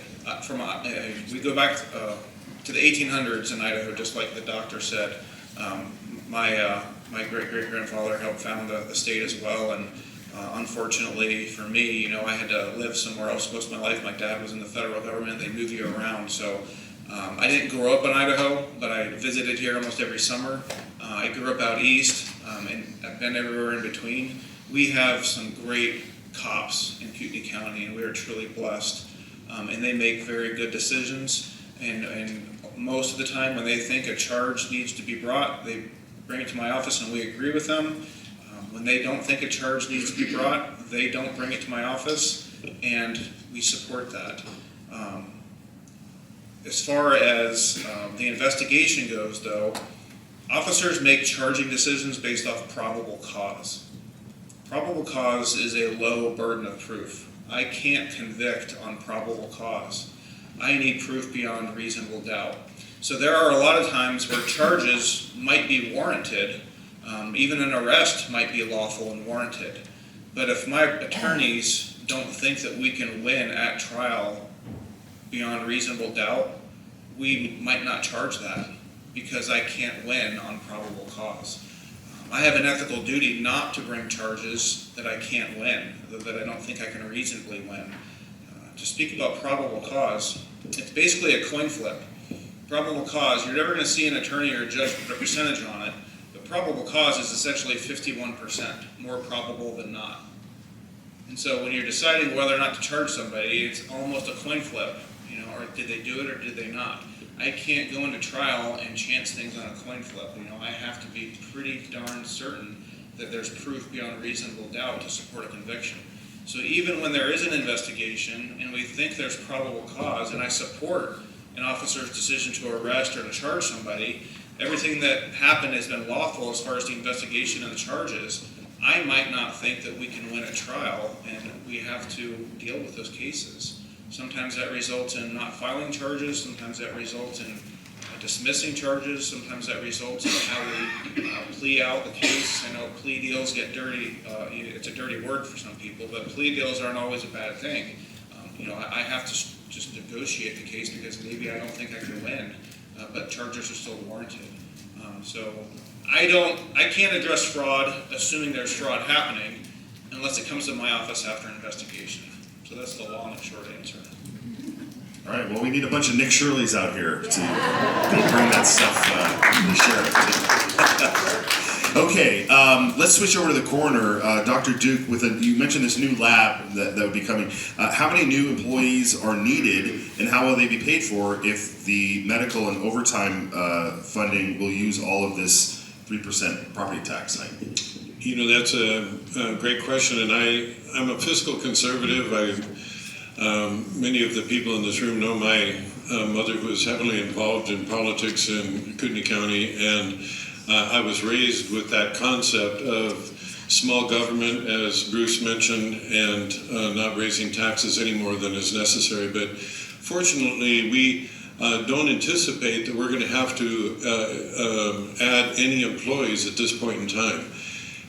to the 1800s in Idaho, just like the doctor said. My great-great-grandfather helped found the state as well, and unfortunately for me, I had to live somewhere else most of my life. My dad was in the federal government. They move you around, so I didn't grow up in Idaho, but I visited here almost every summer. I grew up out east, and I've been everywhere in between. We have some great cops in Kootenai County, and we are truly blessed. And they make very good decisions, and most of the time when they think a charge needs to be brought, they bring it to my office and we agree with them. When they don't think a charge needs to be brought, they don't bring it to my office, and we support that. As far as the investigation goes, though, officers make charging decisions based off probable cause. Probable cause is a low burden of proof. I can't convict on probable cause. I need proof beyond reasonable doubt. So there are a lot of times where charges might be warranted, even an arrest might be lawful and warranted. But if my attorneys don't think that we can win at trial beyond reasonable doubt, we might not charge that because I can't win on probable cause. I have an ethical duty not to bring charges that I can't win, that I don't think I can reasonably win. To speak about probable cause, it's basically a coin flip. Probable cause, you're never going to see an attorney or a judge put a percentage on it, but probable cause is essentially 51%, more probable than not. And so when you're deciding whether or not to charge somebody, it's almost a coin flip, or did they do it or did they not? I can't go into trial and chance things on a coin flip. I have to be pretty darn certain that there's proof beyond reasonable doubt to support a conviction. So even when there is an investigation and we think there's probable cause, and I support an officer's decision to arrest or to charge somebody, everything that happened has been lawful as far as the investigation and the charges. I might not think that we can win a trial, and we have to deal with those cases. Sometimes that results in not filing charges, sometimes that results in dismissing charges, sometimes that results in how we plea out the case. I know plea deals get dirty, it's a dirty word for some people, but plea deals aren't always a bad thing. I have to just negotiate the case because maybe I don't think I can win, but charges are still warranted. So I can't address fraud, assuming there's fraud happening, unless it comes to my office after an investigation. So that's the long and short answer. All right, well, we need a bunch of Nick Shirleys out here to go bring that stuff to the sheriff. Okay, let's switch over to the coroner. Dr. Duke, you mentioned this new lab that would be coming. How many new employees are needed, and how will they be paid for if the medical and overtime funding will use all of this 3% property tax thing? That's a great question, and I'm a fiscal conservative. Many of the people in this room know my mother was heavily involved in politics in Kootenai County, and I was raised with that concept of small government, as Bruce mentioned, and not raising taxes any more than is necessary. But fortunately, we don't anticipate that we're going to have to add any employees at this point in time.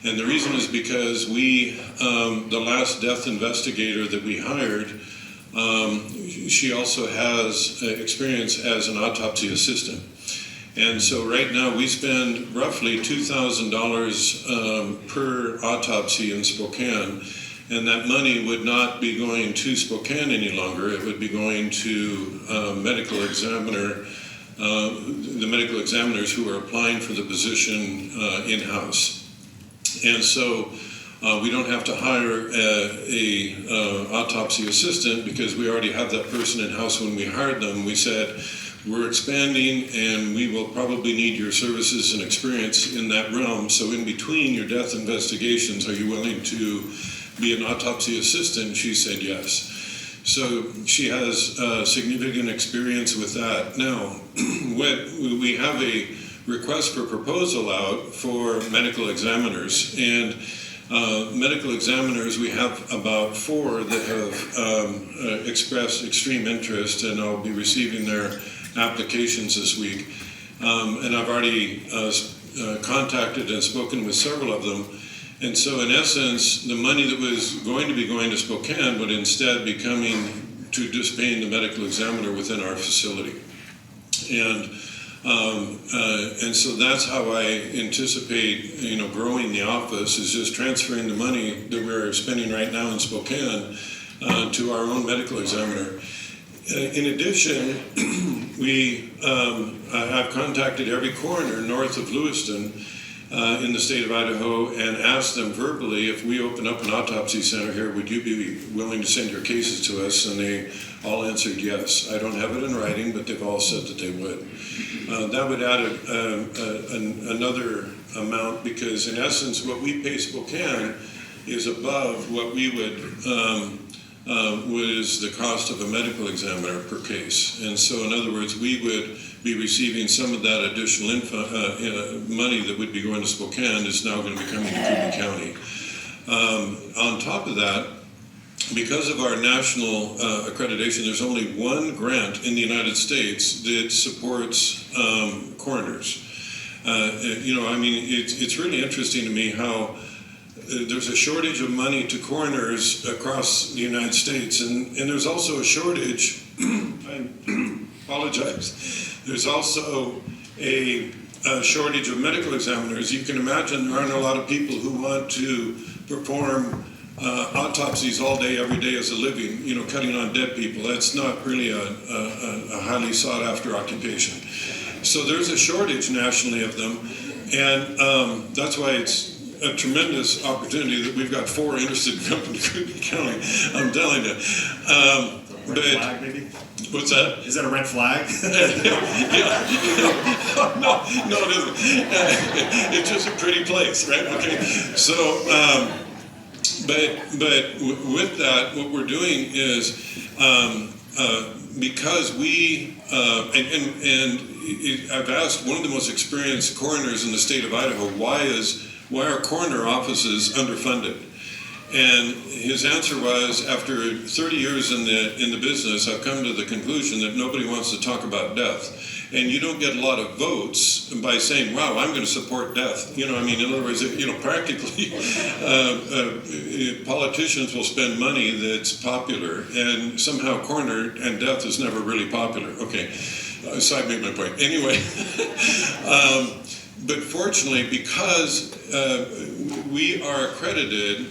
And the reason is because the last death investigator that we hired, she also has experience as an autopsy assistant. And so right now we spend roughly $2,000 per autopsy in Spokane, and that money would not be going to Spokane any longer. It would be going to the medical examiners who are applying for the position in-house. And so we don't have to hire a autopsy assistant because we already have that person in-house. When we hired them, we said, we're expanding and we will probably need your services and experience in that realm. So in between your death investigations, are you willing to be an autopsy assistant? She said yes. So she has significant experience with that. Now, we have a request for proposal out for medical examiners, and medical examiners, we have about 4 that have expressed extreme interest, and I'll be receiving their applications this week. And I've already contacted and spoken with several of them. And so in essence, the money that was going to be going to Spokane would instead be coming to just paying the medical examiner within our facility. And so that's how I anticipate, growing the office, is just transferring the money that we're spending right now in Spokane to our own medical examiner. In addition, I've contacted every coroner north of Lewiston in the state of Idaho and asked them verbally, if we open up an autopsy center here, would you be willing to send your cases to us? And they all answered yes. I don't have it in writing, but they've all said that they would. That would add another amount, because in essence what we pay Spokane is above what we would was the cost of a medical examiner per case. And so in other words, we would be receiving some of that additional money that would be going to Spokane is now going to be coming to Kootenai County. On top of that, because of our national accreditation, there's only one grant in the United States that supports coroners. It's really interesting to me how there's a shortage of money to coroners across the United States, and there's also a shortage, I apologize, there's also a shortage of medical examiners. You can imagine there aren't a lot of people who want to perform autopsies all day, every day as a living, cutting on dead people. That's not really a highly sought after occupation. So there's a shortage nationally of them, and that's why it's a tremendous opportunity that we've got 4 interested in coming to Kootenai County. I'm telling you. Red flag, maybe? What's that? Is that a red flag? No, it isn't. It's just a pretty place, right? Okay. So with that, what we're doing is because we I've asked one of the most experienced coroners in the state of Idaho, why are coroner offices underfunded? And his answer was, after 30 years in the business, I've come to the conclusion that nobody wants to talk about death. And you don't get a lot of votes by saying, wow, I'm going to support death. You know, I mean, in other words, you know, practically politicians will spend money that's popular, and somehow coroner and death is never really popular. Okay, so I made my point. Anyway, but fortunately, because we are accredited,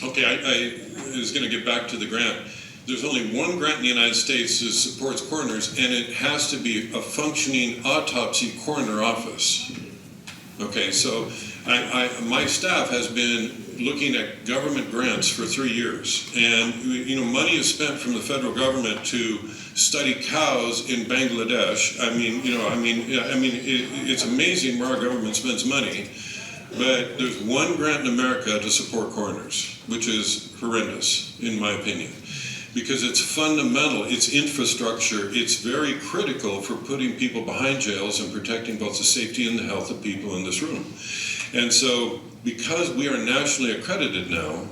okay, I was going to get back to the grant. There's only one grant in the United States that supports coroners, and it has to be a functioning autopsy coroner office. Okay, so my staff has been looking at government grants for 3 years, and you know, money is spent from the federal government to study cows in Bangladesh. I mean, you know, it's amazing where our government spends money. But there's one grant in America to support coroners, which is horrendous, in my opinion, because it's fundamental, it's infrastructure, it's very critical for putting people behind jails and protecting both the safety and the health of people in this room. And so, because we are nationally accredited now,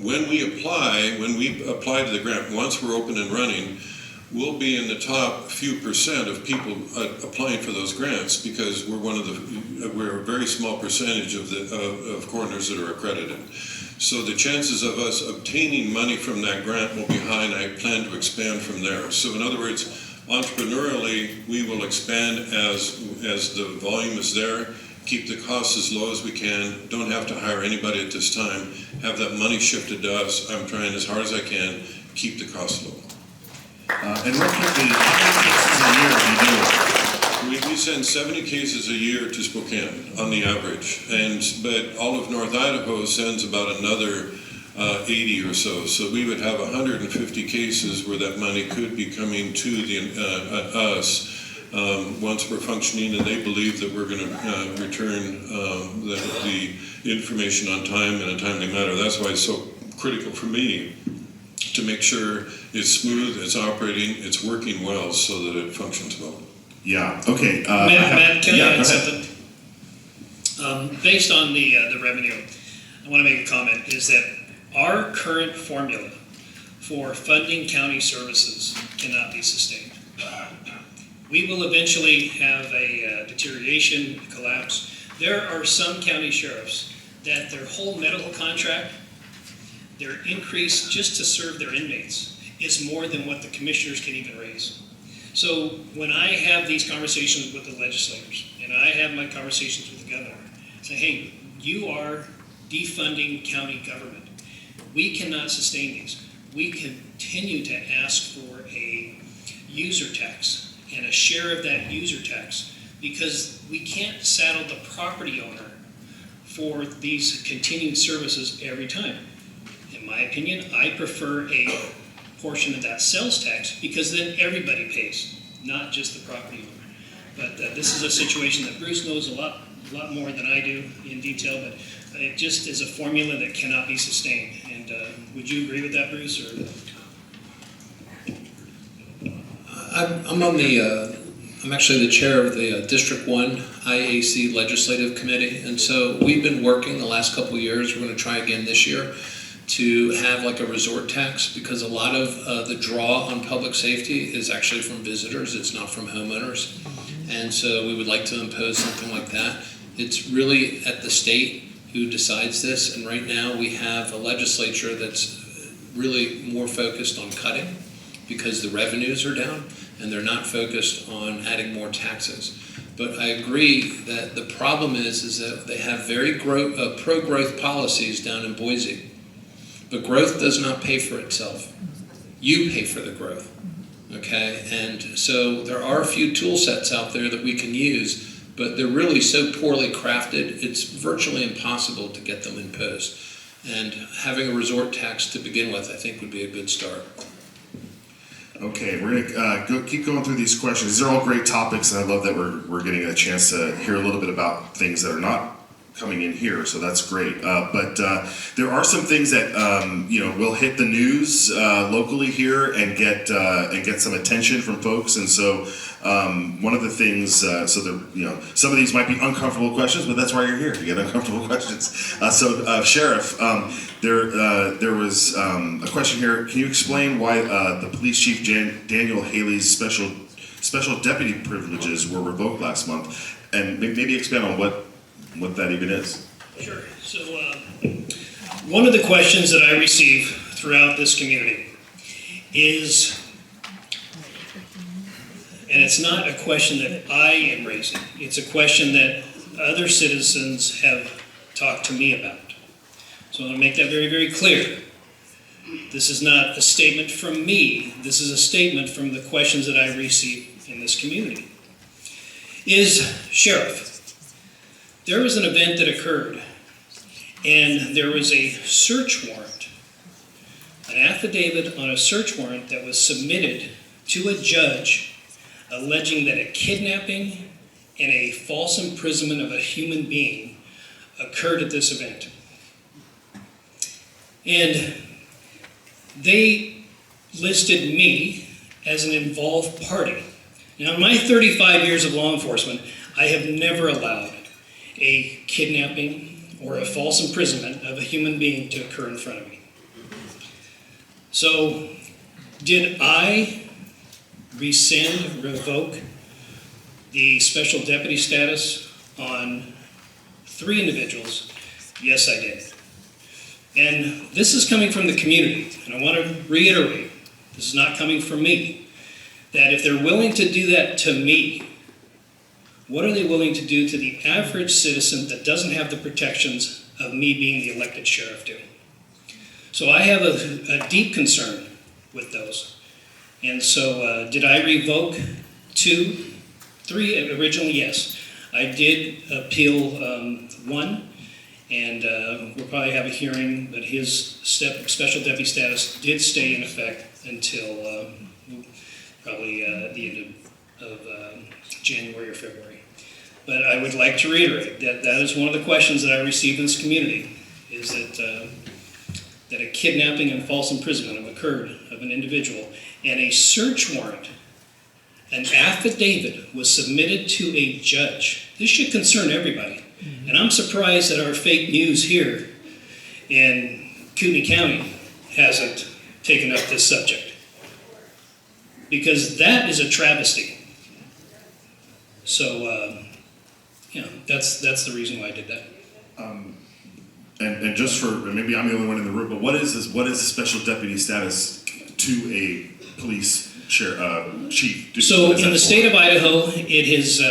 when we apply to the grant, once we're open and running, we'll be in the top few percent of people applying for those grants, because we're a very small percentage of coroners that are accredited. So the chances of us obtaining money from that grant will be high, and I plan to expand from there. So in other words, entrepreneurially, we will expand as the volume is there, keep the costs as low as we can, don't have to hire anybody at this time, have that money shifted to us. I'm trying as hard as I can, keep the costs low. And real quickly, how many cases a year do you do? We send 70 cases a year to Spokane on the average, but all of North Idaho sends about another 80 or so. So we would have 150 cases where that money could be coming to us once we're functioning, and they believe that we're going to return the information on time in a timely manner. That's why it's so critical for me to make sure it's smooth, it's operating, it's working well, so that it functions well. Yeah, okay. Matt, can I add go ahead. something? Based on the revenue, I want to make a comment, is that our current formula for funding county services cannot be sustained. We will eventually have a deterioration, collapse. There are some county sheriffs that their whole medical contract, their increase just to serve their inmates, is more than what the commissioners can even raise. So when I have these conversations with the legislators, and I have my conversations with the governor, say, hey, you are defunding county government. We cannot sustain these. We continue to ask for a user tax and a share of that user tax, because we can't saddle the property owner for these continued services every time. In my opinion, I prefer a portion of that sales tax, because then everybody pays, not just the property owner. But this is a situation that Bruce knows a lot more than I do in detail, but it just is a formula that cannot be sustained. And would you agree with that, Bruce? Or? I'm actually the chair of the District 1 IAC Legislative Committee, and so we've been working the last couple of years, we're going to try again this year, to have like a resort tax, because a lot of the draw on public safety is actually from visitors, it's not from homeowners. And so we would like to impose something like that. It's really at the state who decides this, and right now we have a legislature that's really more focused on cutting because the revenues are down, and they're not focused on adding more taxes. But I agree that the problem is that they have very pro-growth policies down in Boise. But growth does not pay for itself. You pay for the growth, okay? And so there are a few tool sets out there that we can use, but they're really so poorly crafted, it's virtually impossible to get them imposed. And having a resort tax to begin with, I think, would be a good start. Okay, we're gonna keep going through these questions. These are all great topics, and I love that we're getting a chance to hear a little bit about things that are not coming in here, so that's great. But there are some things that will hit the news locally here and get some attention from folks. And so one of the things, some of these might be uncomfortable questions, but that's why you're here, to get uncomfortable questions. Sheriff, there was a question here. Can you explain why the Police Chief Daniel Haley's special deputy privileges were revoked last month, and maybe expand on what that even is? Sure. So one of the questions that I receive throughout this community is, and it's not a question that I am raising, it's a question that other citizens have talked to me about. So I want to make that very, very clear. This is not a statement from me. This is a statement from the questions that I receive in this community. Sheriff, there was an event that occurred, and there was a search warrant, an affidavit on a search warrant that was submitted to a judge alleging that a kidnapping and a false imprisonment of a human being occurred at this event. And they listed me as an involved party. Now, in my 35 years of law enforcement, I have never allowed a kidnapping or a false imprisonment of a human being to occur in front of me. So, did I revoke the special deputy status on 3 individuals? Yes, I did. And this is coming from the community, and I want to reiterate, this is not coming from me, that if they're willing to do that to me, what are they willing to do to the average citizen that doesn't have the protections of me being the elected sheriff do? So I have a deep concern with those. And so did I revoke 2, 3 originally? Yes. I did appeal 1, and we'll probably have a hearing, but his special deputy status did stay in effect until probably the end of January or February. But I would like to reiterate that that is one of the questions that I receive in this community, is that a kidnapping and false imprisonment have occurred of an individual, and a search warrant, an affidavit was submitted to a judge. This should concern everybody. And I'm surprised that our fake news here in Kootenai County hasn't taken up this subject, because that is a travesty. So, that's the reason why I did that. And just for, maybe I'm the only one in the room, but what is this? What is the special deputy status to a police chief? So in the state of Idaho, it is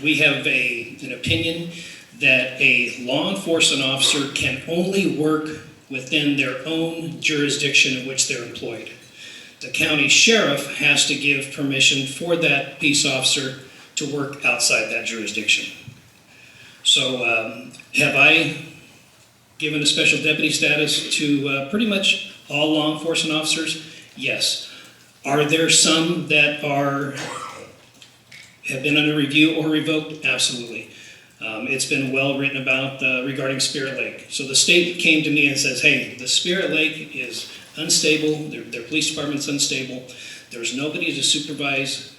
we have an opinion that a law enforcement officer can only work within their own jurisdiction in which they're employed. The county sheriff has to give permission for that peace officer to work outside that jurisdiction. So have I given a special deputy status to pretty much all law enforcement officers? Yes. Are there some that have been under review or revoked? Absolutely. It's been well written about regarding Spirit Lake. So the state came to me and says, hey, the Spirit Lake is unstable, their police department's unstable, there's nobody to supervise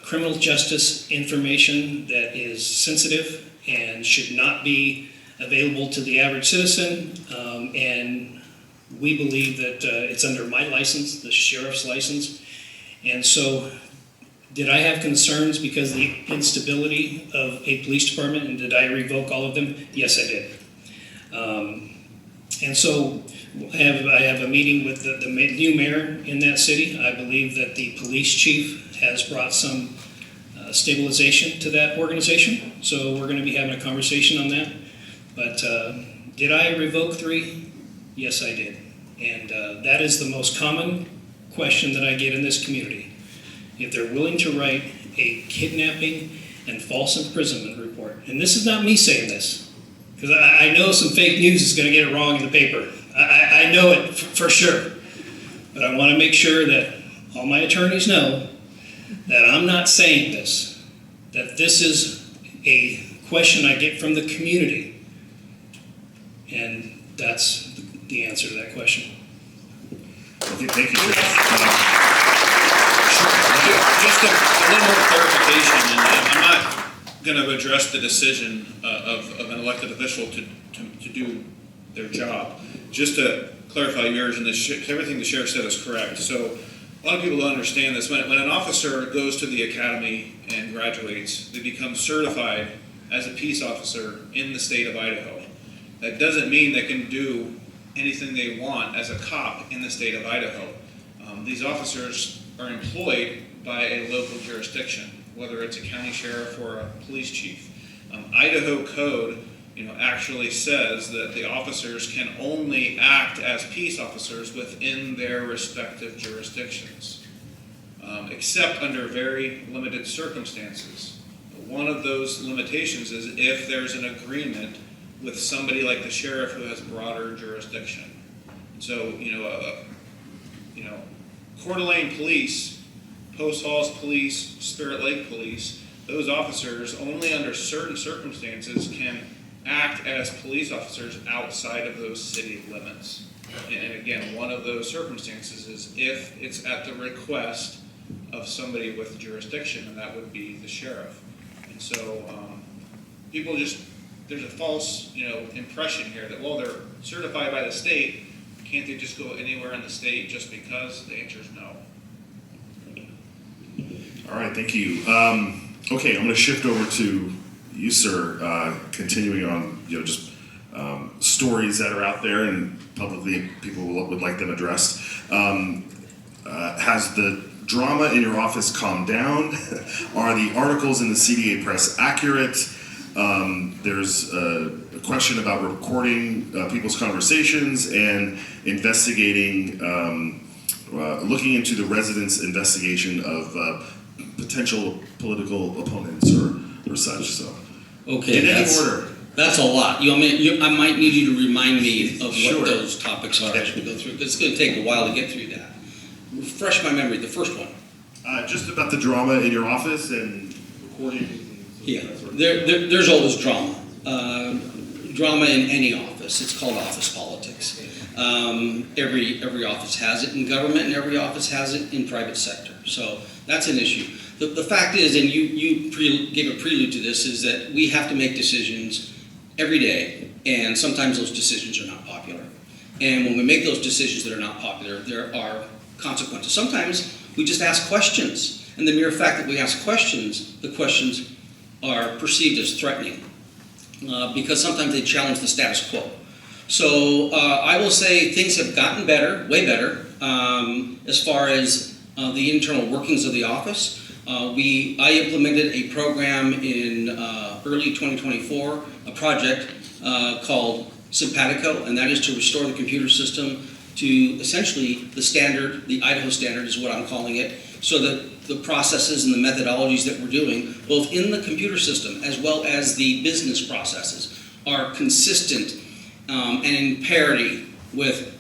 criminal justice information that is sensitive and should not be available to the average citizen, and we believe that it's under my license, the sheriff's license. And so did I have concerns because of the instability of a police department, and did I revoke all of them? Yes, I did. And so I have a meeting with the new mayor in that city. I believe that the police chief has brought some stabilization to that organization. So we're going to be having a conversation on that. But did I revoke 3? Yes, I did. And that is the most common question that I get in this community. If they're willing to write a kidnapping and false imprisonment report, and this is not me saying this, because I know some fake news is going to get it wrong in the paper. I know it for sure. But I want to make sure that all my attorneys know that I'm not saying this, that this is a question I get from the community. And that's the answer to that question. Okay, thank you, Sheriff. Just a little more clarification, and I'm not going to address the decision of an elected official to do their job. Just to clarify yours, and everything the sheriff said is correct. So a lot of people don't understand this. When an officer goes to the academy and graduates, they become certified as a peace officer in the state of Idaho. That doesn't mean they can do anything they want as a cop in the state of Idaho. These officers are employed by a local jurisdiction, whether it's a county sheriff or a police chief. Idaho code, actually says that the officers can only act as peace officers within their respective jurisdictions, except under very limited circumstances. One of those limitations is if there's an agreement with somebody like the sheriff who has broader jurisdiction. So, Coeur d'Alene Police, Post Falls Police, Spirit Lake Police, those officers only under certain circumstances can act as police officers outside of those city limits. And again, one of those circumstances is if it's at the request of somebody with jurisdiction, and that would be the sheriff. And so people there's a false impression here that, well, they're certified by the state, can't they just go anywhere in the state just because? The answer is no. All right, thank you. Okay, I'm going to shift over to you, sir. Continuing on, just stories that are out there and publicly people would like them addressed. Has the drama in your office calmed down? Are the articles in the CDA Press accurate? There's a question about recording people's conversations and investigating, looking into the residents' investigation of potential political opponents or such. So, Okay, in any order. That's a lot. I might need you to remind me of Sure. what those topics are as we go through. It's going to take a while to get through that. Refresh my memory. The first one. Just about the drama in your office and recording. Yeah, there's always drama. Drama in any office. It's called office politics. Every office has it in government, and every office has it in private sector. So that's an issue. The fact is, and you gave a prelude to this, is that we have to make decisions every day, and sometimes those decisions are not popular. And when we make those decisions that are not popular, there are consequences. Sometimes we just ask questions, and the mere fact that we ask questions, the questions are perceived as threatening because sometimes they challenge the status quo. So I will say things have gotten better, way better, as far as the internal workings of the office. I implemented a program in early 2024, a project called Simpatico, and that is to restore the computer system to essentially the standard, the Idaho standard is what I'm calling it, so that the processes and the methodologies that we're doing, both in the computer system as well as the business processes, are consistent and in parity with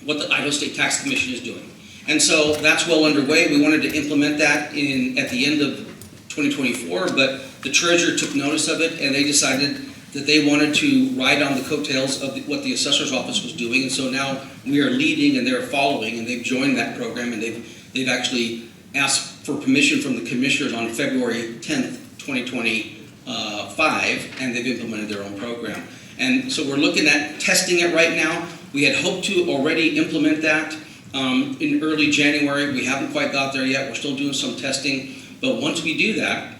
what the Idaho State Tax Commission is doing. And so that's well underway. We wanted to implement that at the end of 2024, but the treasurer took notice of it and they decided that they wanted to ride on the coattails of what the assessor's office was doing. And so now we are leading and they're following, and they've joined that program, and they've actually asked for permission from the commissioners on February 10th, 2025, and they've implemented their own program. And so we're looking at testing it right now. We had hoped to already implement that in early January. We haven't quite got there yet. We're still doing some testing. But once we do that,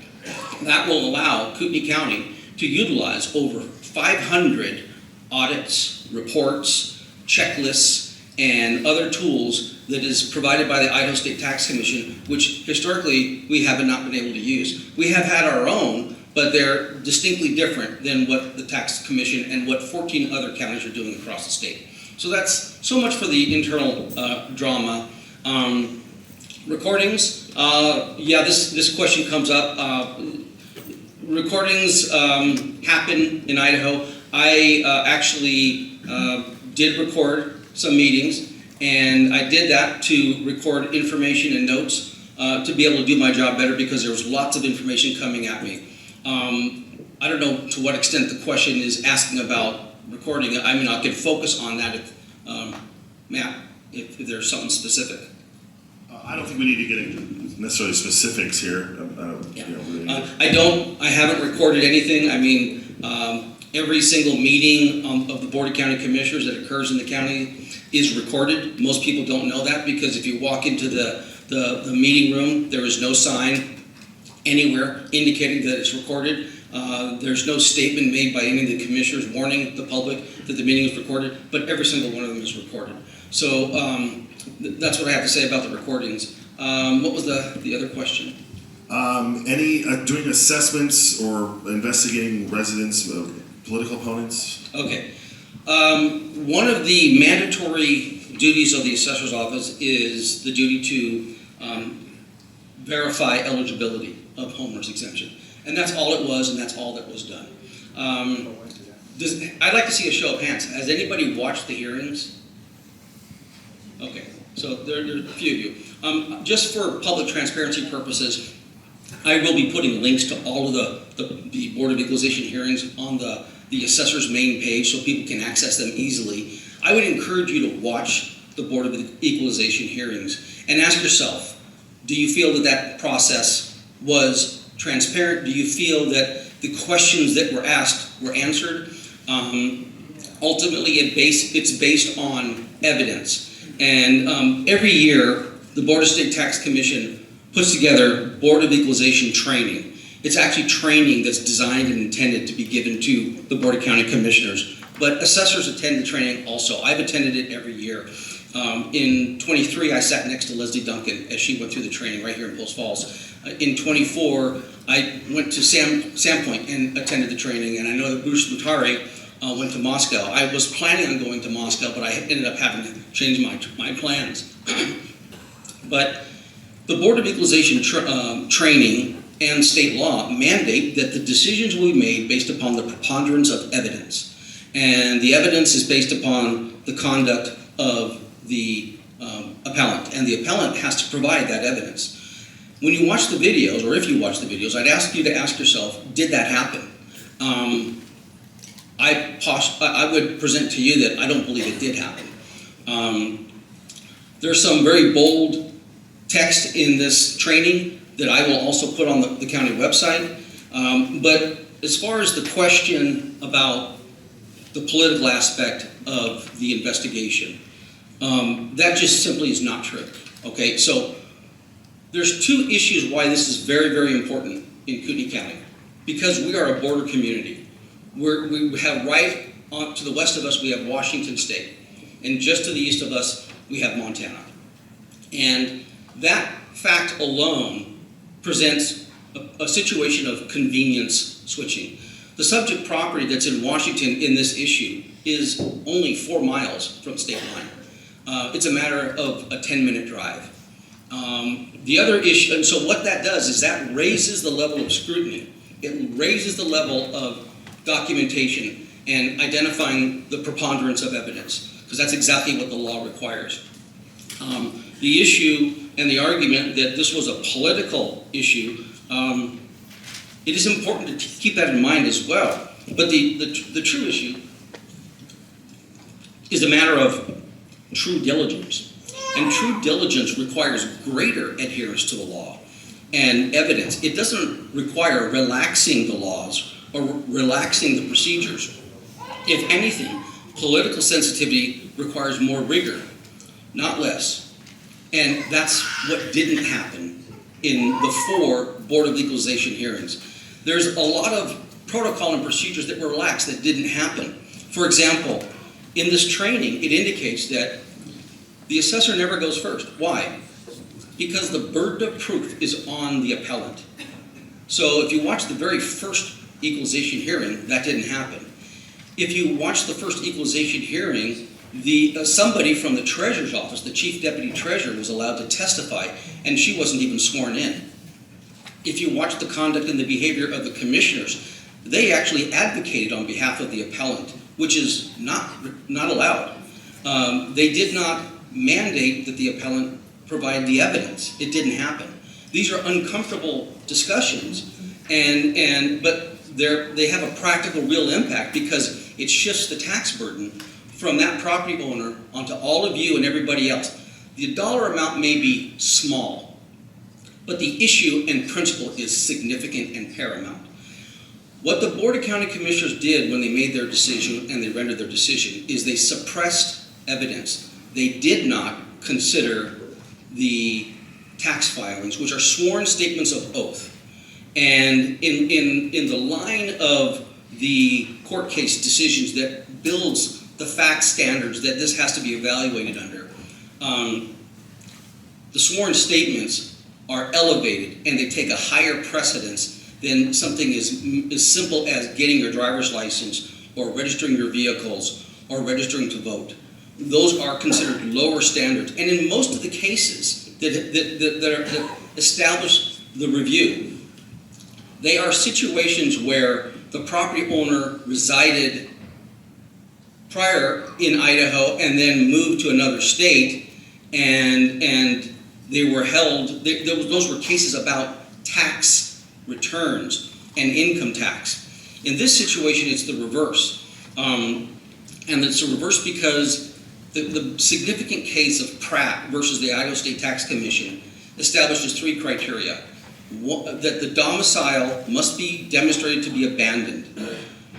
that will allow Kootenai County to utilize over 500 audits, reports, checklists, and other tools that is provided by the Idaho State Tax Commission, which historically we have not been able to use. We have had our own, but they're distinctly different than what the Tax Commission and what 14 other counties are doing across the state. So that's so much for the internal drama. Recordings, this question comes up. Recordings happen in Idaho. I actually did record some meetings, and I did that to record information and notes to be able to do my job better because there was lots of information coming at me. I don't know to what extent the question is asking about recording. I mean, I could focus on that if, Matt, if there's something specific. I don't think we need to get into necessarily specifics here. Yeah. You know, really. I haven't recorded anything. I mean, every single meeting of the Board of County Commissioners that occurs in the county is recorded. Most people don't know that because if you walk into the meeting room, there is no sign anywhere indicating that it's recorded. There's no statement made by any of the commissioners warning the public that the meeting is recorded, but every single one of them is recorded. So that's what I have to say about the recordings. What was the other question? Any doing assessments or investigating residents of political opponents? Okay. One of the mandatory duties of the assessor's office is the duty to verify eligibility of homeowners exemption. And that's all it was, and that's all that was done. I'd like to see a show of hands. Has anybody watched the hearings? Okay, so there's a few of you. Just for public transparency purposes, I will be putting links to all of the Board of Equalization hearings on the assessor's main page so people can access them easily. I would encourage you to watch the Board of Equalization hearings and ask yourself, do you feel that that process was transparent? Do you feel that the questions that were asked were answered? Ultimately, it's based on evidence. And every year, the Board of State Tax Commission puts together Board of Equalization training. It's actually training that's designed and intended to be given to the Board of County Commissioners. But assessors attend the training also. I've attended it every year. In 23, I sat next to Leslie Duncan as she went through the training right here in Post Falls. In 24, I went to Sandpoint and attended the training, and I know that Bruce Mutari went to Moscow. I was planning on going to Moscow, but I ended up having to change my plans. But the Board of Equalization training and state law mandate that the decisions will be made based upon the preponderance of evidence. And the evidence is based upon the conduct of the appellant, and the appellant has to provide that evidence. When you watch the videos, or if you watch the videos, I'd ask you to ask yourself, did that happen? I would present to you that I don't believe it did happen. There's some very bold text in this training that I will also put on the county website. But as far as the question about the political aspect of the investigation, that just simply is not true. Okay, so there's two issues why this is very, very important in Kootenai County. Because we are a border community. We have right on to the west of us, we have Washington State. And just to the east of us, we have Montana. And that fact alone presents a situation of convenience switching. The subject property that's in Washington in this issue is only 4 miles from state line. It's a matter of a 10-minute drive. The other issue, and so what that does is that raises the level of scrutiny. It raises the level of documentation and identifying the preponderance of evidence, because that's exactly what the law requires. The issue and the argument that this was a political issue, it is important to keep that in mind as well. But the true issue is a matter of true diligence. And true diligence requires greater adherence to the law and evidence. It doesn't require relaxing the laws or relaxing the procedures. If anything, political sensitivity requires more rigor, not less. And that's what didn't happen in the 4 Board of Equalization hearings. There's a lot of protocol and procedures that were relaxed that didn't happen. For example, in this training, it indicates that the assessor never goes first. Why? Because the burden of proof is on the appellant. So if you watch the very first equalization hearing, that didn't happen. If you watch the first equalization hearing, somebody from the treasurer's office, the chief deputy treasurer, was allowed to testify, and she wasn't even sworn in. If you watch the conduct and the behavior of the commissioners, they actually advocated on behalf of the appellant, which is not allowed. They did not mandate that the appellant provide the evidence. It didn't happen. These are uncomfortable discussions, but they have a practical, real impact because it shifts the tax burden from that property owner onto all of you and everybody else. The dollar amount may be small, but the issue and principle is significant and paramount. What the Board of County Commissioners did when they made their decision and they rendered their decision is they suppressed evidence. They did not consider the tax filings, which are sworn statements of oath. And in the line of the court case decisions that builds the fact standards that this has to be evaluated under, the sworn statements are elevated and they take a higher precedence than something as simple as getting your driver's license or registering your vehicles or registering to vote. Those are considered lower standards. And in most of the cases that establish the review, they are situations where the property owner resided prior in Idaho and then moved to another state, and they were held, those were cases about tax returns and income tax. In this situation, it's the reverse. And it's the reverse because the significant case of Pratt versus the Idaho State Tax Commission establishes 3 criteria. That the domicile must be demonstrated to be abandoned.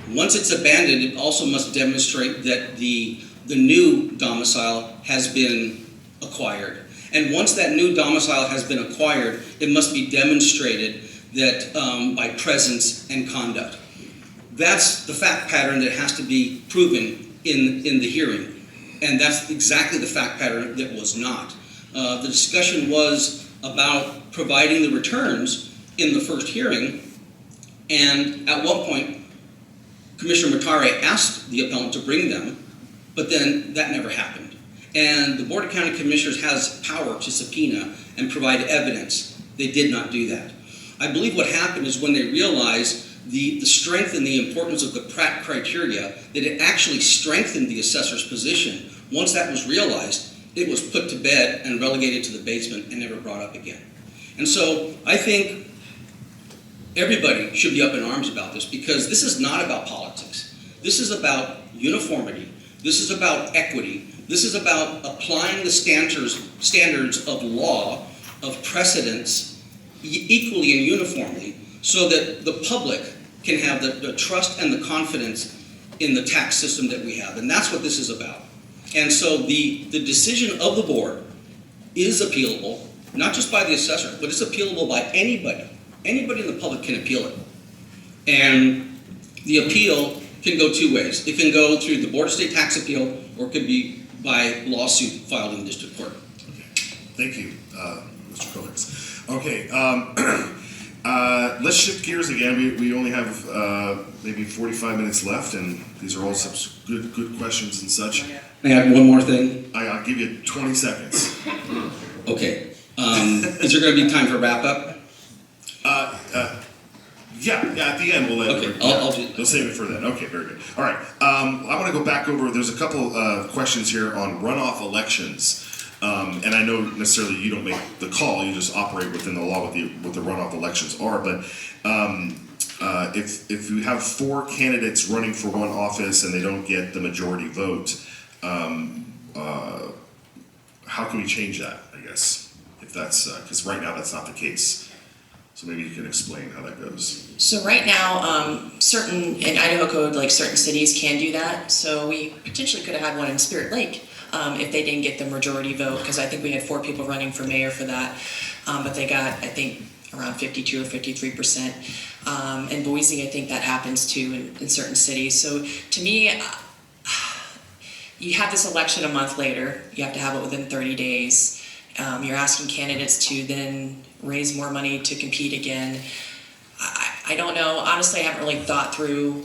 Once it's abandoned, it also must demonstrate that the new domicile has been acquired. And once that new domicile has been acquired, it must be demonstrated that by presence and conduct. That's the fact pattern that has to be proven in the hearing. And that's exactly the fact pattern that was not. The discussion was about providing the returns in the first hearing, and at one point, Commissioner Matare asked the appellant to bring them, but then that never happened. And the Board of County Commissioners has power to subpoena and provide evidence. They did not do that. I believe what happened is when they realized the strength and the importance of the Pratt criteria, that it actually strengthened the assessor's position. Once that was realized, it was put to bed and relegated to the basement and never brought up again. And so I think everybody should be up in arms about this because this is not about politics. This is about uniformity. This is about equity. This is about applying the standards of law, of precedence, equally and uniformly, so that the public can have the trust and the confidence in the tax system that we have. And that's what this is about. And so the decision of the board is appealable, not just by the assessor, but it's appealable by anybody. Anybody in the public can appeal it. And the appeal can go 2 ways. It can go through the Board of State Tax Appeal, or it could be by lawsuit filed in the district court. Okay. Thank you, Mr. Kovacs. Okay, let's shift gears again. We only have maybe 45 minutes left, and these are all some good questions and such. May I add one more thing? I'll give you 20 seconds. Okay. Is there going to be time for wrap up? Yeah, at the end we'll let Okay, I'll do that. We'll save it for then. Okay, very good. All right, I want to go back over, there's a couple questions here on runoff elections. And I know necessarily you don't make the call, you just operate within the law what the runoff elections are, but if you have 4 candidates running for one office and they don't get the majority vote, how can we change that, I guess, if that's, because right now that's not the case. So maybe you can explain how that goes. So right now, in Idaho code, like certain cities can do that. So we potentially could have had one in Spirit Lake if they didn't get the majority vote, because I think we had 4 people running for mayor for that. But they got, I think, around 52 or 53%. In Boise, I think that happens too in certain cities. So to me, you have this election a month later. You have to have it within 30 days. You're asking candidates to then raise more money to compete again. I don't know. Honestly, I haven't really thought through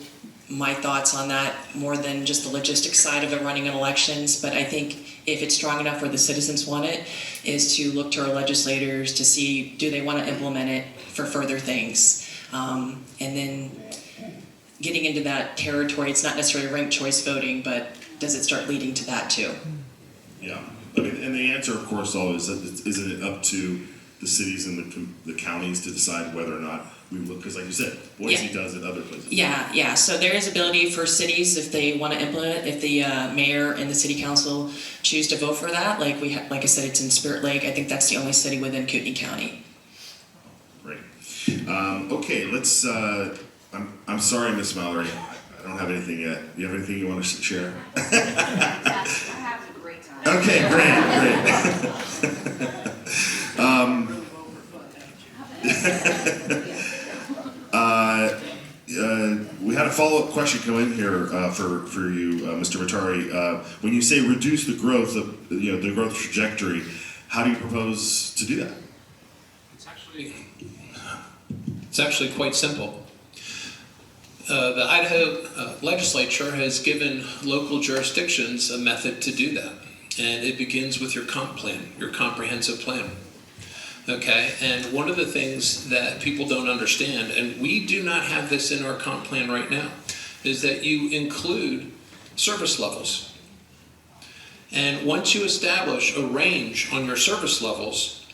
my thoughts on that more than just the logistics side of it running in elections. But I think if it's strong enough where the citizens want it, is to look to our legislators to see, do they want to implement it for further things? And then getting into that territory, it's not necessarily ranked choice voting, but does it start leading to that too? Yeah, I mean, and the answer, of course, though, is that isn't it up to the cities and the counties to decide whether or not we look, because like you said, Boise Yeah. does it, other places. Yeah. So there is ability for cities if they want to implement it, if the mayor and the city council choose to vote for that. Like like I said, it's in Spirit Lake. I think that's the only city within Kootenai County. Great. Okay, let's. I'm sorry, Miss Mallory. I don't have anything yet. Do you have anything you want to share? I have a great time. Okay, great. We had a follow-up question come in here for you, Mr. Matari. When you say reduce the growth of the growth trajectory, how do you propose to do that? It's actually quite simple. The Idaho legislature has given local jurisdictions a method to do that, and it begins with your comp plan, your comprehensive plan. Okay, and one of the things that people don't understand, and we do not have this in our comp plan right now, is that you include service levels. And once you establish a range on your service levels,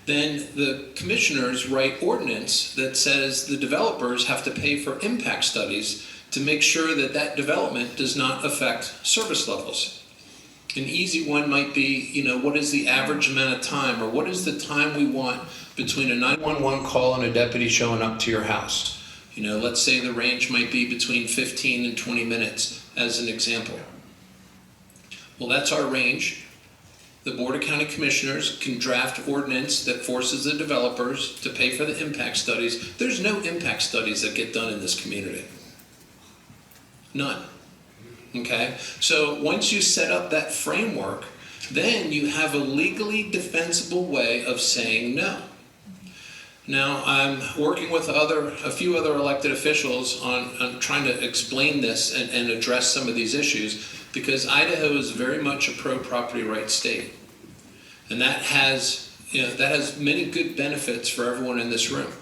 then the commissioners write ordinance that says the developers have to pay for impact studies to make sure that that development does not affect service levels. An easy one might be, what is the average amount of time, or what is the time we want between a 911 call and a deputy showing up to your house? Let's say the range might be between 15 and 20 minutes, as an example. Well, that's our range. The Board of County Commissioners can draft ordinance that forces the developers to pay for the impact studies. There's no impact studies that get done in this community. None. Okay? So once you set up that framework, then you have a legally defensible way of saying no. Now, I'm working with a few other elected officials on trying to explain this and address some of these issues, because Idaho is very much a pro-property rights state. And that has many good benefits for everyone in this room.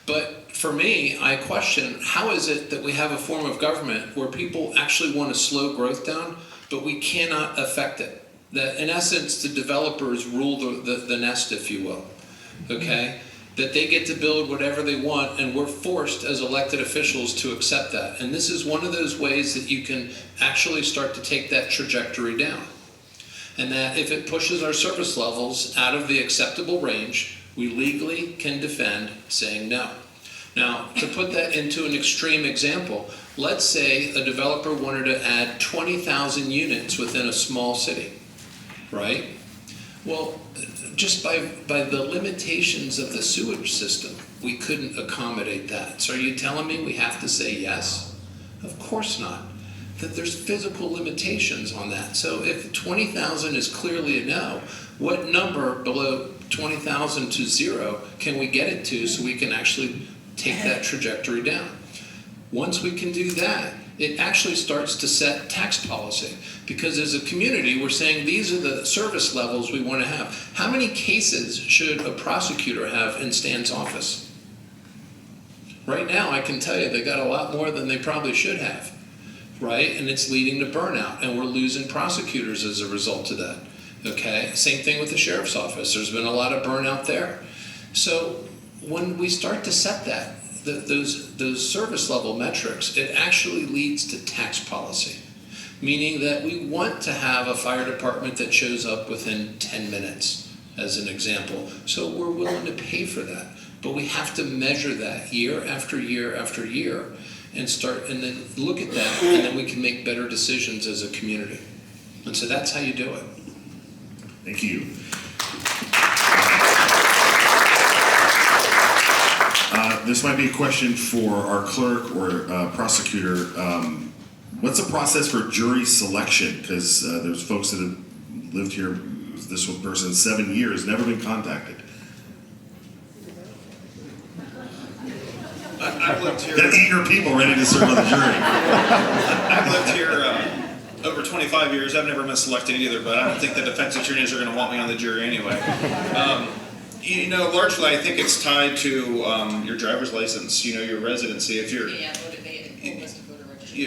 But for me, I question, how is it that we have a form of government where people actually want to slow growth down, but we cannot affect it? That in essence, the developers rule the nest, if you will, okay? That they get to build whatever they want, and we're forced as elected officials to accept that. And this is one of those ways that you can actually start to take that trajectory down. And that if it pushes our service levels out of the acceptable range, we legally can defend saying no. Now, to put that into an extreme example, let's say a developer wanted to add 20,000 units within a small city, right? Well, just by the limitations of the sewage system, we couldn't accommodate that. So are you telling me we have to say yes? Of course not. That there's physical limitations on that. So if 20,000 is clearly a no, what number below 20,000 to zero can we get it to so we can actually take that trajectory down? Once we can do that, it actually starts to set tax policy, because as a community we're saying these are the service levels we want to have. How many cases should a prosecutor have in Stan's office? Right now I can tell you they got a lot more than they probably should have, right? And it's leading to burnout, and we're losing prosecutors as a result of that. Okay, same thing with the sheriff's office. There's been a lot of burnout there. So when we start to set that, those service level metrics, it actually leads to tax policy, meaning that we want to have a fire department that shows up within 10 minutes, as an example. So we're willing to pay for that, but we have to measure that year after year after year, and then look at that, and then we can make better decisions as a community. And so that's how you do it. Thank you. This might be a question for our clerk or prosecutor. What's the process for jury selection? Because there's folks that have lived here, this one person, 7 years, never been contacted. I've lived here. Got eager people ready to serve on the jury. I've lived here over 25 years. I've never been selected either, but I don't think the defense attorneys are going to want me on the jury anyway. Largely I think it's tied to your driver's license, your residency. If you're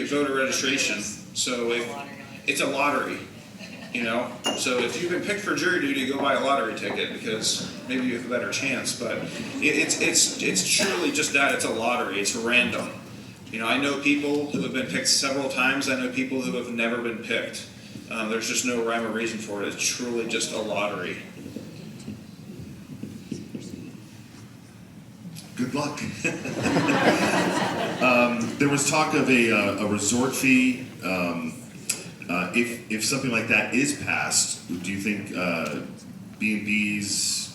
voter registration. So it's a lottery. You know, so if you've been picked for jury duty, go buy a lottery ticket because maybe you have a better chance. But it's truly just that. It's a lottery. It's random. You know, I know people who have been picked several times. I know people who have never been picked. There's just no rhyme or reason for it. It's truly just a lottery. Good luck. There was talk of a resort fee. If something like that is passed, do you think B&Bs,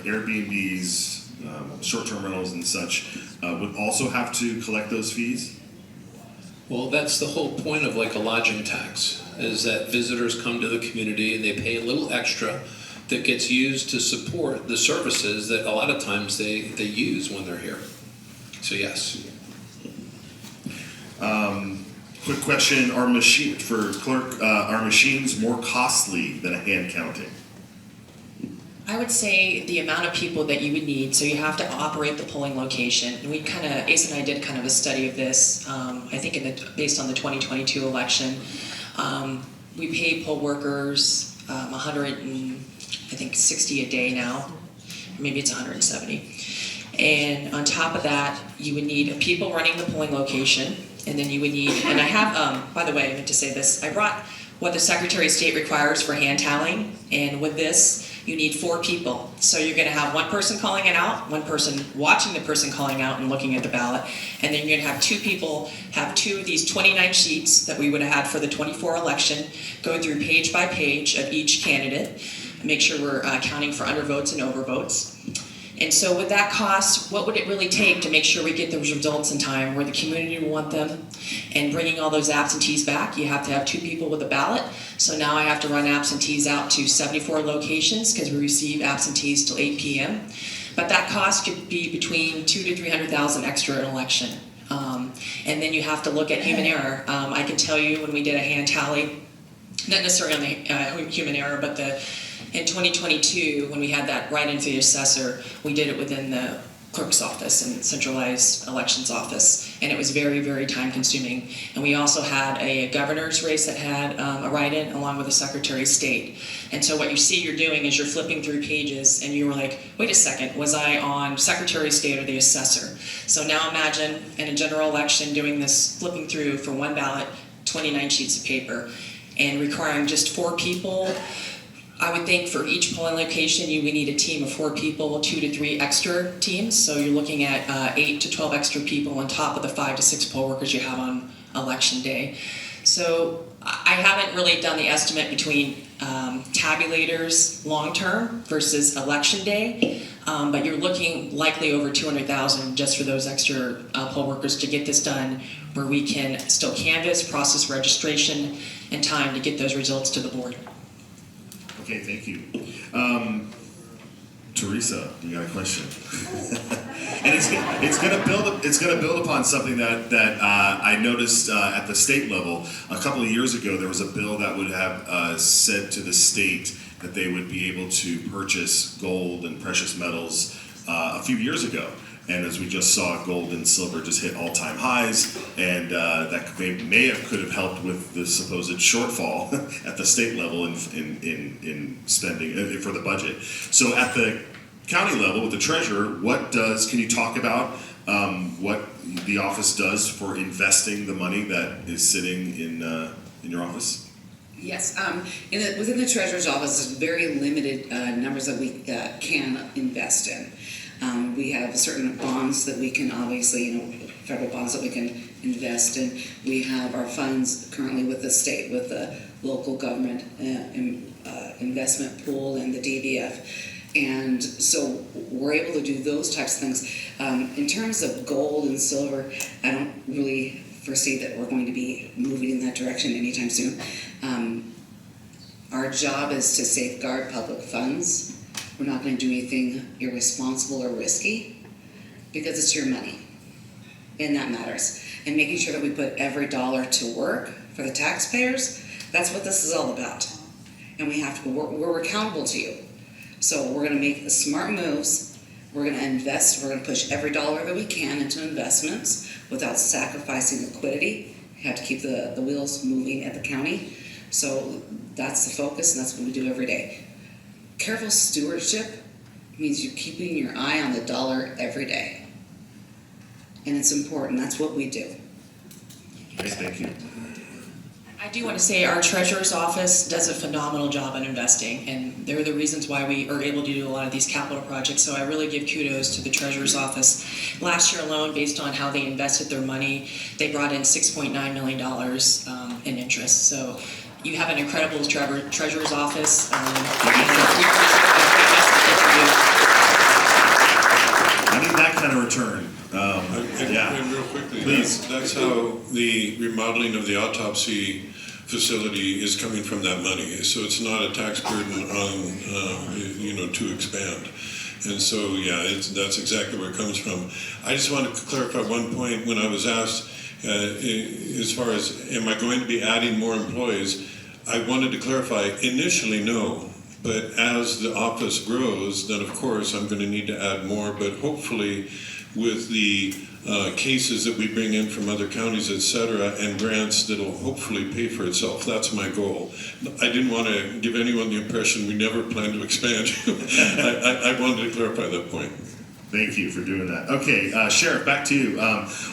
Airbnbs, short-term rentals and such would also have to collect those fees? Well, that's the whole point of like a lodging tax, is that visitors come to the community and they pay a little extra that gets used to support the services that a lot of times they use when they're here. So yes. Quick question, are machines more costly than a hand counting? I would say the amount of people that you would need, so you have to operate the polling location. And we Ace and I did kind of a study of this, I think based on the 2022 election. We pay poll workers 160 a day now, maybe it's 170. And on top of that, you would need people running the polling location, and then you would need, and I have, by the way, I meant to say this, I brought what the Secretary of State requires for hand tallying, and with this, you need 4 people. So you're gonna have one person calling it out, one person watching the person calling out and looking at the ballot, and then you're gonna have 2 people have 2 of these 29 sheets that we would have had for the 24 election, go through page by page of each candidate, make sure we're counting for undervotes and overvotes. And so with that cost, what would it really take to make sure we get those results in time where the community will want them? And bringing all those absentees back, you have to have 2 people with a ballot. So now I have to run absentees out to 74 locations because we receive absentees till 8 p.m. But that cost could be between $200,000 to $300,000 extra an election. And then you have to look at human error. I can tell you when we did a hand tally, not necessarily on the human error, but in 2022, when we had that right into the assessor, we did it within the clerk's office and centralized elections office, and it was very, very time consuming. And we also had a governor's race that had a write-in along with a Secretary of State. And so what you see you're doing is you're flipping through pages and you were like, wait a second, was I on Secretary of State or the assessor? So now imagine in a general election doing this, flipping through for one ballot, 29 sheets of paper, and requiring just 4 people. I would think for each polling location, you would need a team of 4 people, 2 to 3 extra teams. So you're looking at 8 to 12 extra people on top of the 5 to 6 poll workers you have on election day. So I haven't really done the estimate between tabulators long-term versus election day, but you're looking likely over $200,000 just for those extra poll workers to get this done, where we can still canvass, process registration, and time to get those results to the board. Okay, thank you. Teresa, you got a question? And it's going to build upon something that I noticed at the state level a couple of years ago. There was a bill that would have said to the state that they would be able to purchase gold and precious metals a few years ago. And as we just saw, gold and silver just hit all-time highs, and that could have helped with the supposed shortfall at the state level in spending for the budget. So at the county level, with the treasurer, can you talk about what the office does for investing the money that is sitting in your office? Yes, within the treasurer's office, there's very limited numbers that we can invest in. We have certain bonds that we can obviously, federal bonds that we can invest in. We have our funds currently with the state, with the local government investment pool and the DVF. And so we're able to do those types of things. In terms of gold and silver, I don't really foresee that we're going to be moving in that direction anytime soon. Our job is to safeguard public funds. We're not going to do anything irresponsible or risky because it's your money, and that matters. And making sure that we put every dollar to work for the taxpayers, that's what this is all about. And we're accountable to you. So we're going to make the smart moves. We're going to invest. We're going to push every dollar that we can into investments without sacrificing liquidity. We have to keep the wheels moving at the county. So that's the focus, and that's what we do every day. Careful stewardship means you're keeping your eye on the dollar every day. And it's important, that's what we do. Okay, thank you. I do want to say our treasurer's office does a phenomenal job in investing, and they're the reasons why we are able to do a lot of these capital projects. So I really give kudos to the treasurer's office. Last year alone, based on how they invested their money, they brought in $6.9 million in interest. So you have an incredible treasurer's office. I need that kind of return. And real quickly, Please. that's how the remodeling of the autopsy facility is coming from that money. So it's not a tax burden on, to expand. And so, that's exactly where it comes from. I just want to clarify one point. When I was asked, as far as, am I going to be adding more employees? I wanted to clarify, initially, no. But as the office grows, then of course I'm going to need to add more, but hopefully with the cases that we bring in from other counties, et cetera, and grants that'll hopefully pay for itself. That's my goal. I didn't want to give anyone the impression we never plan to expand. I wanted to clarify that point. Thank you for doing that. Okay, Sheriff, back to you.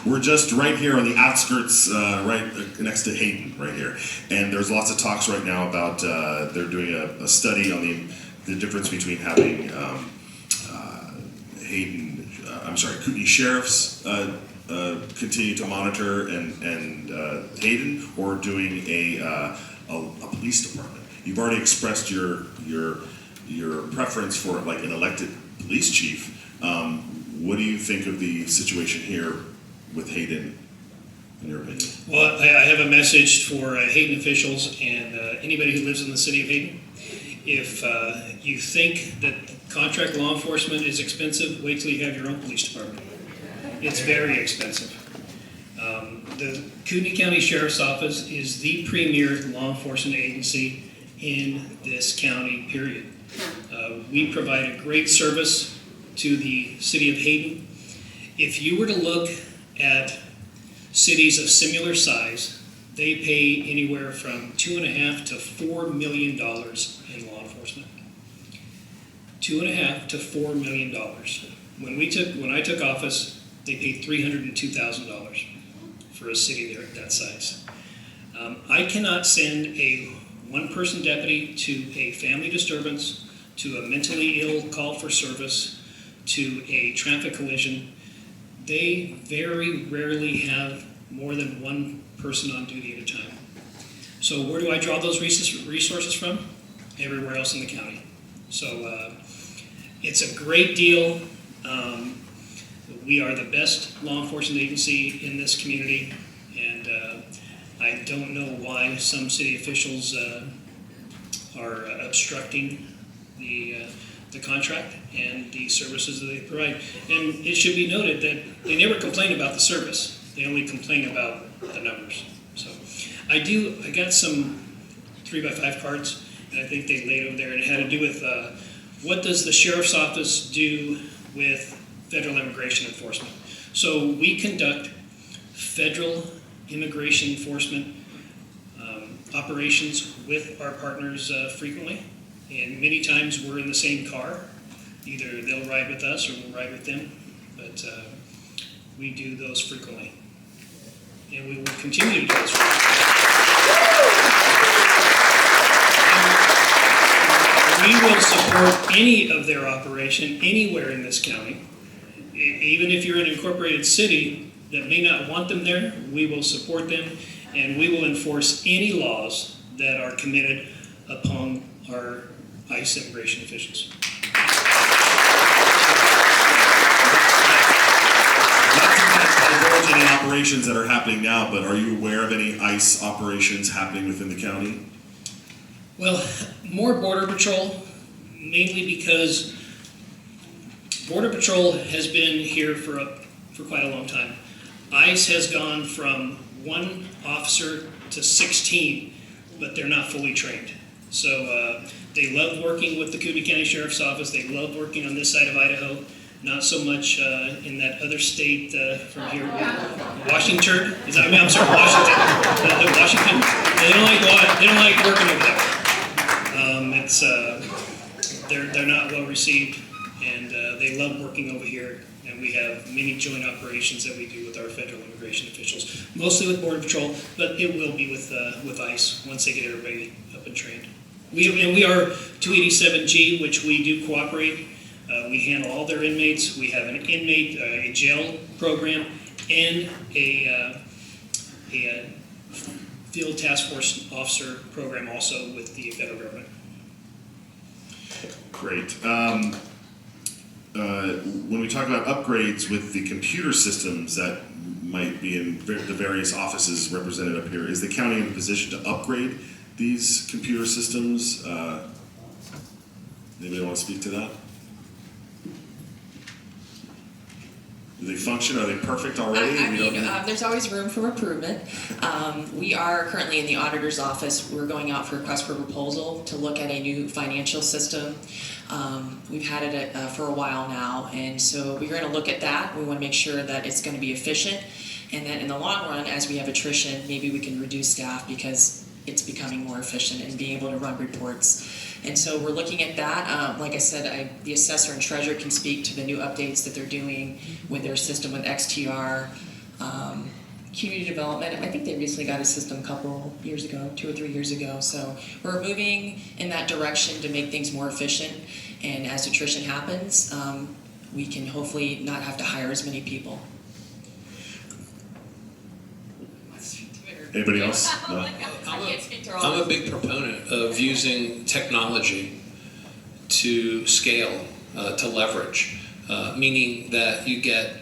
We're just right here on the outskirts, right next to Hayden, right here. And there's lots of talks right now about they're doing a study on the difference between having Kootenai sheriffs continue to monitor and Hayden, or doing a police department. You've already expressed your preference for like an elected police chief. What do you think of the situation here with Hayden, in your opinion? Well, I have a message for Hayden officials and anybody who lives in the city of Hayden. If you think that contract law enforcement is expensive, wait till you have your own police department. It's very expensive. The Kootenai County Sheriff's Office is the premier law enforcement agency in this county, period. We provide a great service to the city of Hayden. If you were to look at cities of similar size, they pay anywhere from $2.5 to $4 million in law enforcement. $2.5 to $4 million. When I took office, they paid $302,000 for a city there that size. I cannot send a one-person deputy to a family disturbance, to a mentally ill call for service, to a traffic collision. They very rarely have more than one person on duty at a time. So where do I draw those resources from? Everywhere else in the county. So it's a great deal. We are the best law enforcement agency in this community, and I don't know why some city officials are obstructing the contract and the services that they provide. And it should be noted that they never complain about the service. They only complain about the numbers. So I got some 3x5 cards, and I think they laid over there, and it had to do with what does the sheriff's office do with federal immigration enforcement. So we conduct federal immigration enforcement operations with our partners frequently. And many times we're in the same car. Either they'll ride with us or we'll ride with them. But we do those frequently. And we will continue to do those frequently. We will support any of their operation anywhere in this county. Even if you're an incorporated city that may not want them there, we will support them, and we will enforce any laws that are committed upon our ICE immigration officials. Not to divulge any operations that are happening now, but are you aware of any ICE operations happening within the county? Well, more Border Patrol, mainly because Border Patrol has been here for quite a long time. ICE has gone from 1 officer to 16, but they're not fully trained. So they love working with the Kootenai County Sheriff's Office. They love working on this side of Idaho. Not so much in that other state from here, Washington. I'm sorry, Washington. Washington. They don't like working over there. They're not well received, and they love working over here. And we have many joint operations that we do with our federal immigration officials, mostly with Border Patrol, but it will be with ICE once they get everybody up and trained. We are 287G, which we do cooperate. We handle all their inmates. We have an inmate, a jail program, and a field task force officer program also with the federal government. Great. When we talk about upgrades with the computer systems that might be in the various offices represented up here, is the county in a position to upgrade these computer systems? Anybody want to speak to that? Do they function? Are they perfect already? There's always room for improvement. We are currently in the auditor's office. We're going out for request for proposal to look at a new financial system. We've had it for a while now, and so we're going to look at that. We want to make sure that it's going to be efficient, and that in the long run, as we have attrition, maybe we can reduce staff because it's becoming more efficient and being able to run reports. And so we're looking at that. Like I said, the assessor and treasurer can speak to the new updates that they're doing with their system with XTR. Community development, I think they recently got a system a couple years ago, 2 or 3 years ago. So we're moving in that direction to make things more efficient. And as attrition happens, we can hopefully not have to hire as many people. Anybody else? No? I'm a big proponent of using technology to scale, to leverage, meaning that you get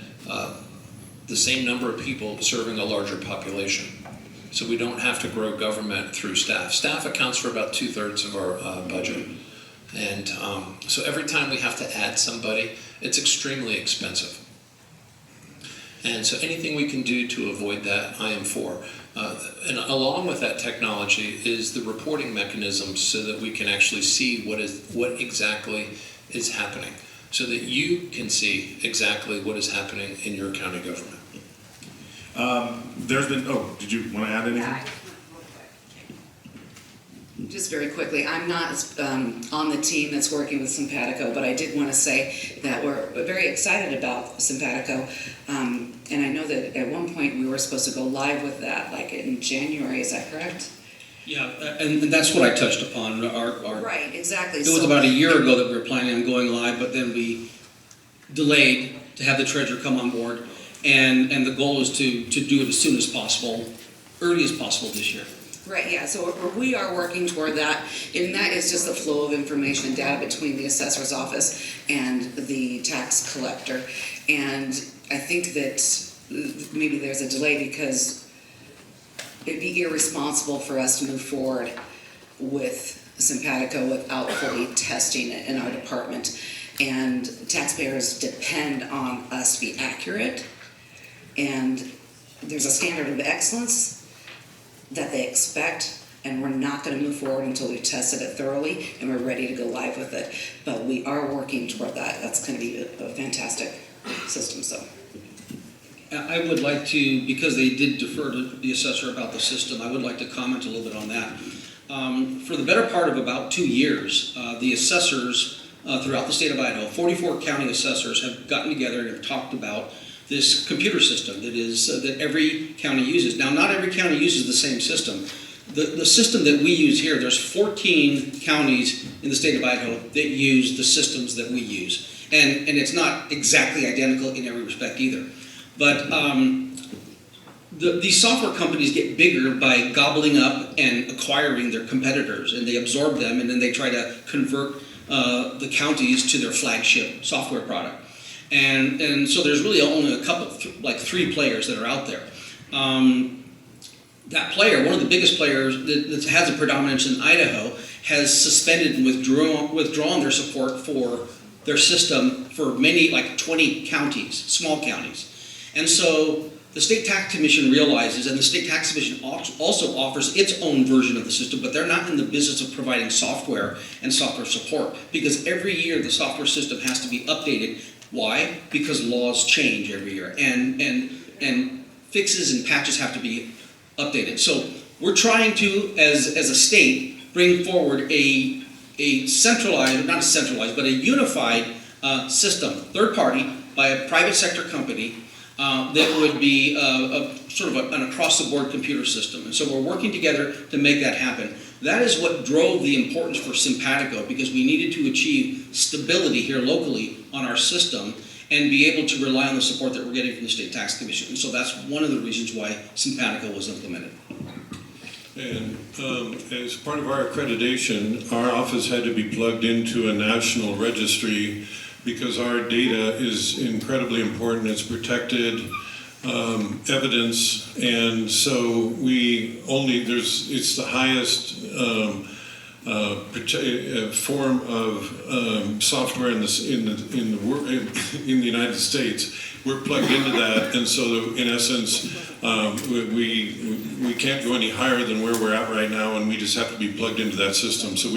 the same number of people serving a larger population. So we don't have to grow government through staff. Staff accounts for about 2/3 of our budget. And so every time we have to add somebody, it's extremely expensive. And so anything we can do to avoid that, I am for. And along with that technology is the reporting mechanisms so that we can actually see what exactly is happening, so that you can see exactly what is happening in your county government. There's been, did you want to add anything? Just very quickly, I'm not on the team that's working with Simpatico, but I did want to say that we're very excited about Simpatico. And I know that at one point we were supposed to go live with that, like in January, is that correct? Yeah, and that's what I touched upon. Right, exactly. It was about a year ago that we were planning on going live, but then we delayed to have the treasurer come on board. And the goal is to do it as soon as possible, early as possible this year. Right, yeah, so we are working toward that, and that is just the flow of information and data between the assessor's office and the tax collector. And I think that maybe there's a delay because it'd be irresponsible for us to move forward with Simpatico without fully testing it in our department. And taxpayers depend on us to be accurate, and there's a standard of excellence that they expect, and we're not going to move forward until we've tested it thoroughly and we're ready to go live with it. But we are working toward that. That's going to be a fantastic system. So I would like to, because they did defer to the assessor about the system, I would like to comment a little bit on that. For the better part of about 2 years, the assessors throughout the state of Idaho, 44 county assessors have gotten together and have talked about this computer system that every county uses. Now, not every county uses the same system. The system that we use here, there's 14 counties in the state of Idaho that use the systems that we use. And it's not exactly identical in every respect either. But these software companies get bigger by gobbling up and acquiring their competitors, and they absorb them, and then they try to convert the counties to their flagship software product. And so there's really only a couple, like 3 players that are out there. That player, one of the biggest players that has a predominance in Idaho, has suspended and withdrawn their support for their system for many, like 20 counties, small counties. And so the State Tax Commission realizes, and the State Tax Commission also offers its own version of the system, but they're not in the business of providing software and software support, because every year the software system has to be updated Why? Because laws change every year, and fixes and patches have to be updated. So we're trying to, as a state, bring forward a centralized, not a centralized, but a unified system, third party, by a private sector company that would be sort of an across-the-board computer system. And so we're working together to make that happen. That is what drove the importance for Simpatico, because we needed to achieve stability here locally on our system and be able to rely on the support that we're getting from the State Tax Commission. And so that's one of the reasons why Simpatico was implemented. And as part of our accreditation, our office had to be plugged into a national registry because our data is incredibly important. It's protected evidence, and so it's the highest form of software in the United States. We're plugged into that, and so in essence, we can't go any higher than where we're at right now, and we just have to be plugged into that system. So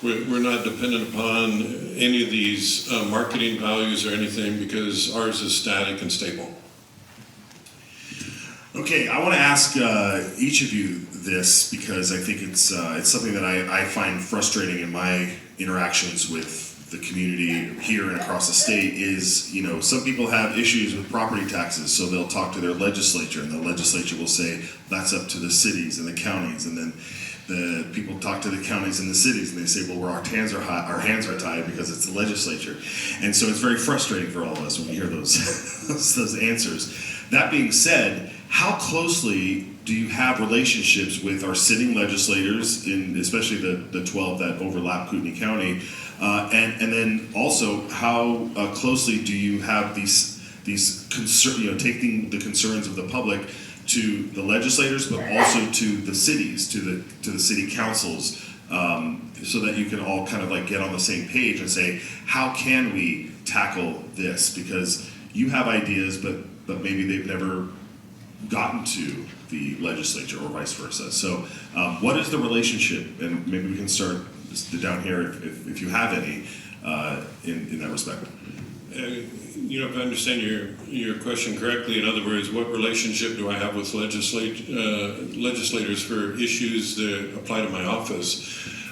we're not dependent upon any of these marketing values or anything, because ours is static and stable. Okay, I want to ask each of you this, because I think it's something that I find frustrating in my interactions with the community here and across the state. Is, some people have issues with property taxes, so they'll talk to their legislature, and the legislature will say that's up to the cities and the counties, and then the people talk to the counties and the cities, and they say, well, our hands are tied because it's the legislature. And so it's very frustrating for all of us when we hear those those answers. That being said, how closely do you have relationships with our sitting legislators, especially the 12 that overlap Kootenai County, and then also how closely do you have these taking the concerns of the public to the legislators, but also to the cities, to the city councils, so that you can all kind of like get on the same page and say, how can we tackle this? Because you have ideas, but maybe they've never gotten to the legislature or vice versa. So what is the relationship? And maybe we can start down here if you have any in that respect. If I understand your question correctly, in other words, what relationship do I have with legislators for issues that apply to my office?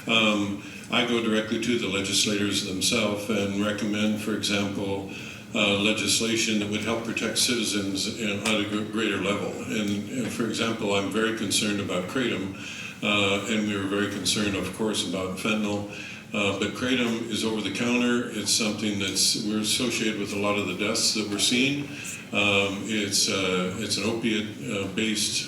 I go directly to the legislators themselves and recommend, for example, legislation that would help protect citizens at a greater level. And for example, I'm very concerned about kratom, and we were very concerned, of course, about fentanyl. But kratom is over the counter. It's something we're associated with a lot of the deaths that we're seeing. It's an opiate based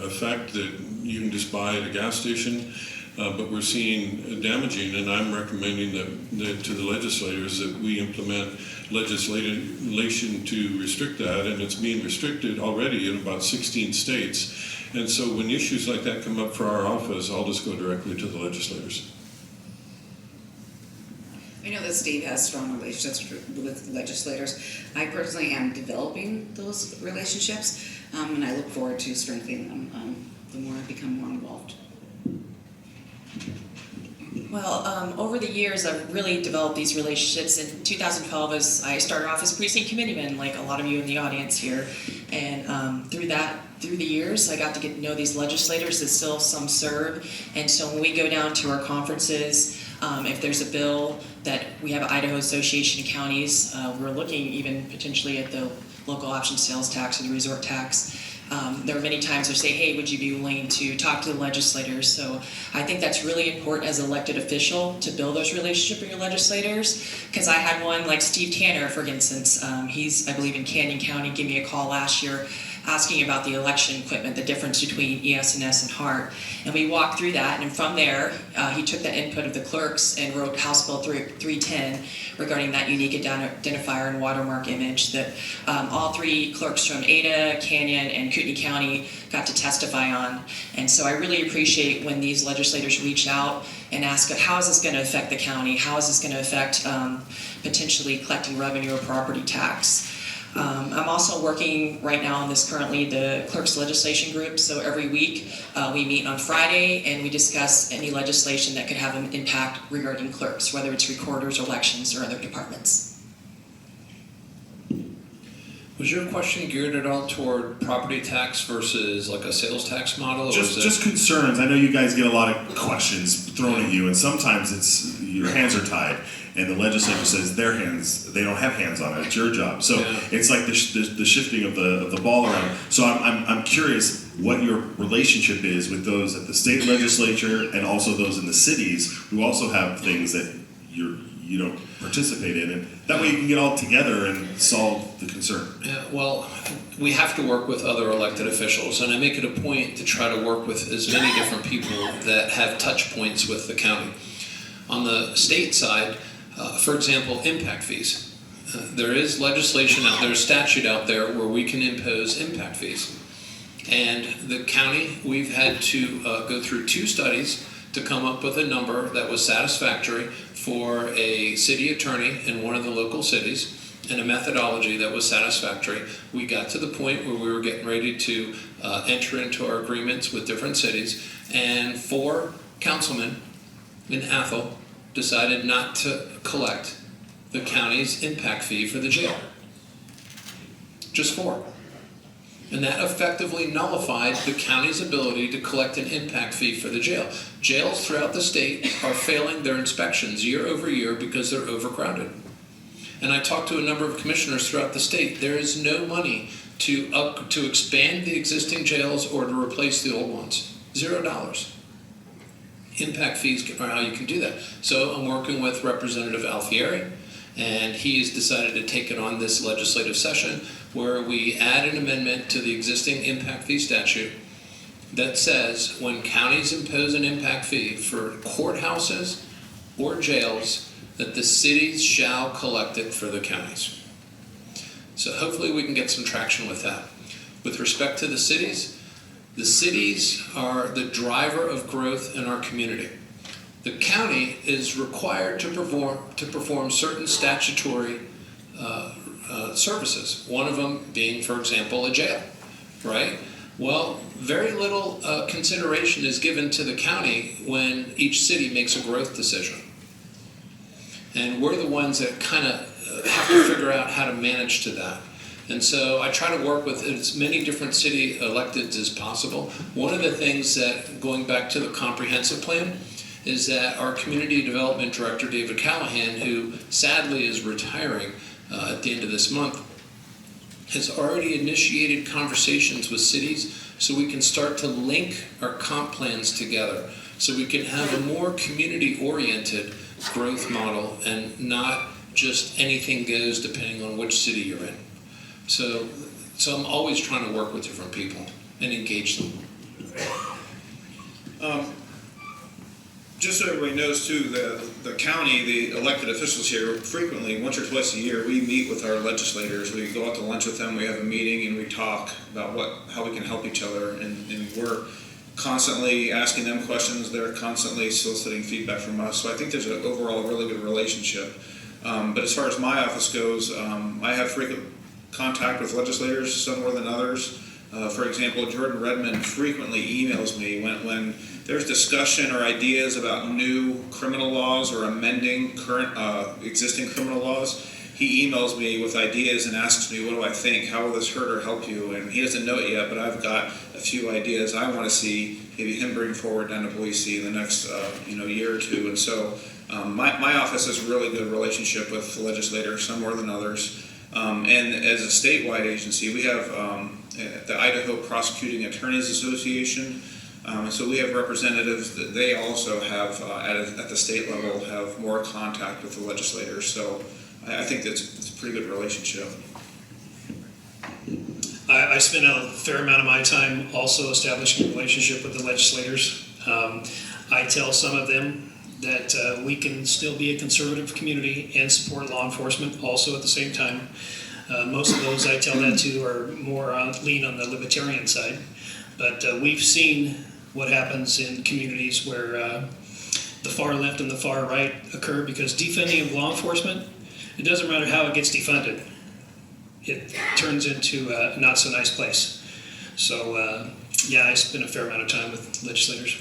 effect that you can just buy at a gas station. But we're seeing damaging, and I'm recommending that to the legislators that we implement legislation to restrict that, and it's being restricted already in about 16 states. And so when issues like that come up for our office, I'll just go directly to the legislators. I know that Steve has strong relationships with legislators. I personally am developing those relationships, and I look forward to strengthening them the more I become more involved. Well, over the years, I've really developed these relationships. In 2012, I started off as precinct committeeman, like a lot of you in the audience here. And through the years, I got to get to know these legislators that still some serve. And so when we go down to our conferences, if there's a bill that we have Idaho Association of Counties, we're looking even potentially at the local option sales tax or the resort tax. There are many times they say, hey, would you be willing to talk to the legislators? So I think that's really important as an elected official to build those relationships with your legislators. Because I had one like Steve Tanner, for instance. He's, I believe, in Canyon County, gave me a call last year asking about the election equipment, the difference between ES&S and HART. And we walked through that, and from there, he took the input of the clerks and wrote House Bill 310 regarding that unique identifier and watermark image that all three clerks from Ada, Canyon, and Kootenai County got to testify on. And so I really appreciate when these legislators reach out and ask, how is this going to affect the county? How is this going to affect potentially collecting revenue or property tax? I'm also working right now on this currently, the clerk's legislation group. So every week we meet on Friday and we discuss any legislation that could have an impact regarding clerks, whether it's recorders, elections, or other departments. Was your question geared at all toward property tax versus like a sales tax model? Or Just concerns. I know you guys get a lot of questions thrown at you, and sometimes it's your hands are tied, and the legislature says their hands, they don't have hands on it. It's your job. So it's like the shifting of the ball around. So I'm curious what your relationship is with those at the state legislature and also those in the cities who also have things that you don't participate in, and that way you can get all together and solve the concern. Yeah, well, we have to work with other elected officials, and I make it a point to try to work with as many different people that have touch points with the county. On the state side, for example, impact fees. There is legislation out there, statute out there where we can impose impact fees. And the county, we've had to go through 2 studies to come up with a number that was satisfactory for a city attorney in one of the local cities and a methodology that was satisfactory. We got to the point where we were getting ready to enter into our agreements with different cities, and 4 councilmen in Athol decided not to collect the county's impact fee for the jail. Just 4. And that effectively nullified the county's ability to collect an impact fee for the jail. Jails throughout the state are failing their inspections year over year because they're overcrowded. And I talked to a number of commissioners throughout the state. There is no money to expand the existing jails or to replace the old ones. $0. Impact fees are how you can do that. So I'm working with Representative Alfieri, and he has decided to take it on this legislative session where we add an amendment to the existing impact fee statute that says when counties impose an impact fee for courthouses or jails, that the cities shall collect it for the counties. So hopefully we can get some traction with that. With respect to the cities are the driver of growth in our community. The county is required to perform certain statutory services. One of them being, for example, a jail, right? Well, very little consideration is given to the county when each city makes a growth decision. And we're the ones that kind of have to figure out how to manage to that. And so I try to work with as many different city electeds as possible. One of the things that, going back to the comprehensive plan, is that our community development director, David Callahan, who sadly is retiring at the end of this month, has already initiated conversations with cities so we can start to link our comp plans together so we can have a more community-oriented growth model and not just anything goes depending on which city you're in. So I'm always trying to work with different people and engage them. Just so everybody knows too, the county, the elected officials here, frequently, once or twice a year, we meet with our legislators. We go out to lunch with them, we have a meeting, and we talk about how we can help each other. And we're constantly asking them questions, they're constantly soliciting feedback from us. So I think there's an overall really good relationship. But as far as my office goes, I have frequent contact with legislators, some more than others. For example, Jordan Redmond frequently emails me when there's discussion or ideas about new criminal laws or amending current existing criminal laws. He emails me with ideas and asks me, what do I think? How will this hurt or help you? And he doesn't know it yet, but I've got a few ideas I want to see maybe him bring forward down to Boise in the next year or two. And so my office has a really good relationship with the legislators, some more than others. And as a statewide agency, we have the Idaho Prosecuting Attorneys Association. So we have representatives that they also have at the state level have more contact with the legislators. So I think it's a pretty good relationship. I spend a fair amount of my time also establishing a relationship with the legislators. I tell some of them that we can still be a conservative community and support law enforcement also at the same time. Most of those I tell that to are more lean on the libertarian side. But we've seen what happens in communities where the far left and the far right occur, because defunding of law enforcement, it doesn't matter how it gets defunded. it turns into a not so nice place. So, yeah, I spend a fair amount of time with legislators.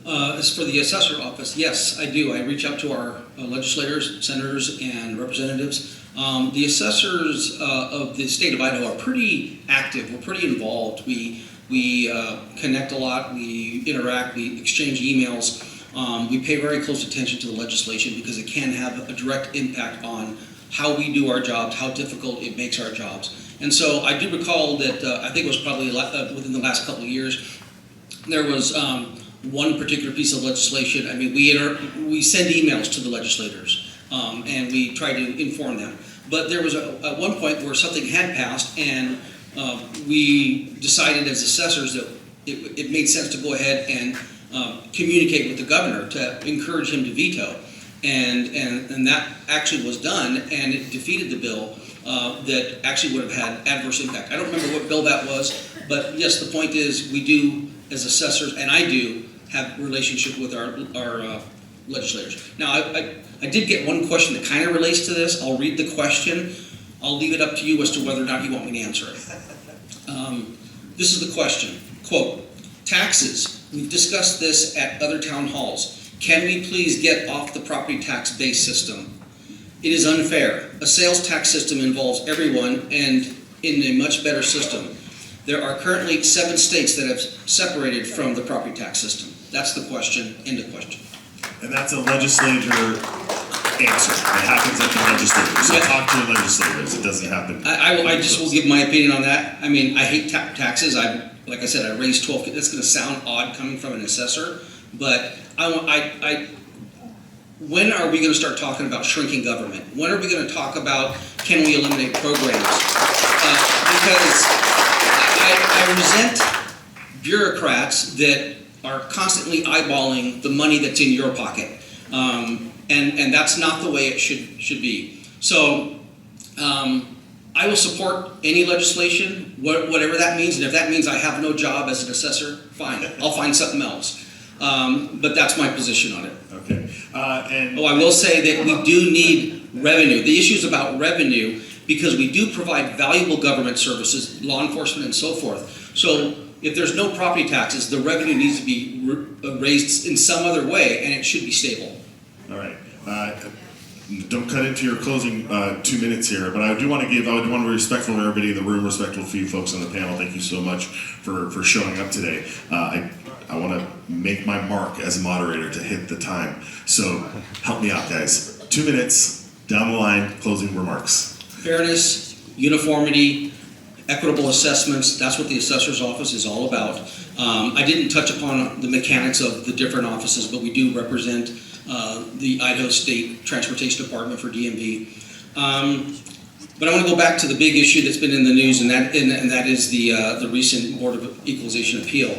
As for the assessor office, yes, I do. I reach out to our legislators, senators, and representatives. The assessors of the state of Idaho are pretty active. We're pretty involved. We connect a lot. We interact. We exchange emails. We pay very close attention to the legislation because it can have a direct impact on how we do our jobs, how difficult it makes our jobs. And so I do recall that I think it was probably within the last couple of years, there was one particular piece of legislation. I mean, we send emails to the legislators and we try to inform them. But there was at one point where something had passed, and we decided as assessors that it made sense to go ahead and communicate with the governor to encourage him to veto. And that actually was done, and it defeated the bill that actually would have had adverse impact. I don't remember what bill that was, but yes, the point is we do, as assessors, and I do, have relationship with our legislators. Now, I did get one question that kind of relates to this. I'll read the question. I'll leave it up to you as to whether or not you want me to answer it. This is the question. Quote, taxes. We've discussed this at other town halls. Can we please get off the property tax base system? It is unfair. A sales tax system involves everyone and in a much better system. There are currently 7 states that have separated from the property tax system. That's the question, end of question. And that's a legislator answer. It happens at the legislature. So talk to the legislators. It doesn't happen. I just will give my opinion on that. I mean, I hate taxes. Like I said, I raised 12 kids. That's going to sound odd coming from an assessor, but when are we going to start talking about shrinking government? When are we going to talk about can we eliminate programs? Because I resent bureaucrats that are constantly eyeballing the money that's in your pocket, and that's not the way it should be. So I will support any legislation, whatever that means, and if that means I have no job as an assessor, fine, I'll find something else. But that's my position on it. Okay. I will say that we do need revenue. The issue is about revenue because we do provide valuable government services, law enforcement, and so forth. So if there's no property taxes, the revenue needs to be raised in some other way, and it should be stable. All right. Don't cut into your closing 2 minutes here, but I do want to be respectful of everybody in the room, respectful for you folks on the panel. Thank you so much for showing up today. I want to make my mark as a moderator to hit the time. So help me out, guys. 2 minutes, down the line, closing remarks. Fairness, uniformity, equitable assessments, that's what the assessor's office is all about. I didn't touch upon the mechanics of the different offices, but we do represent the Idaho State Transportation Department for DMV. But I want to go back to the big issue that's been in the news, and that is the recent Board of Equalization appeal.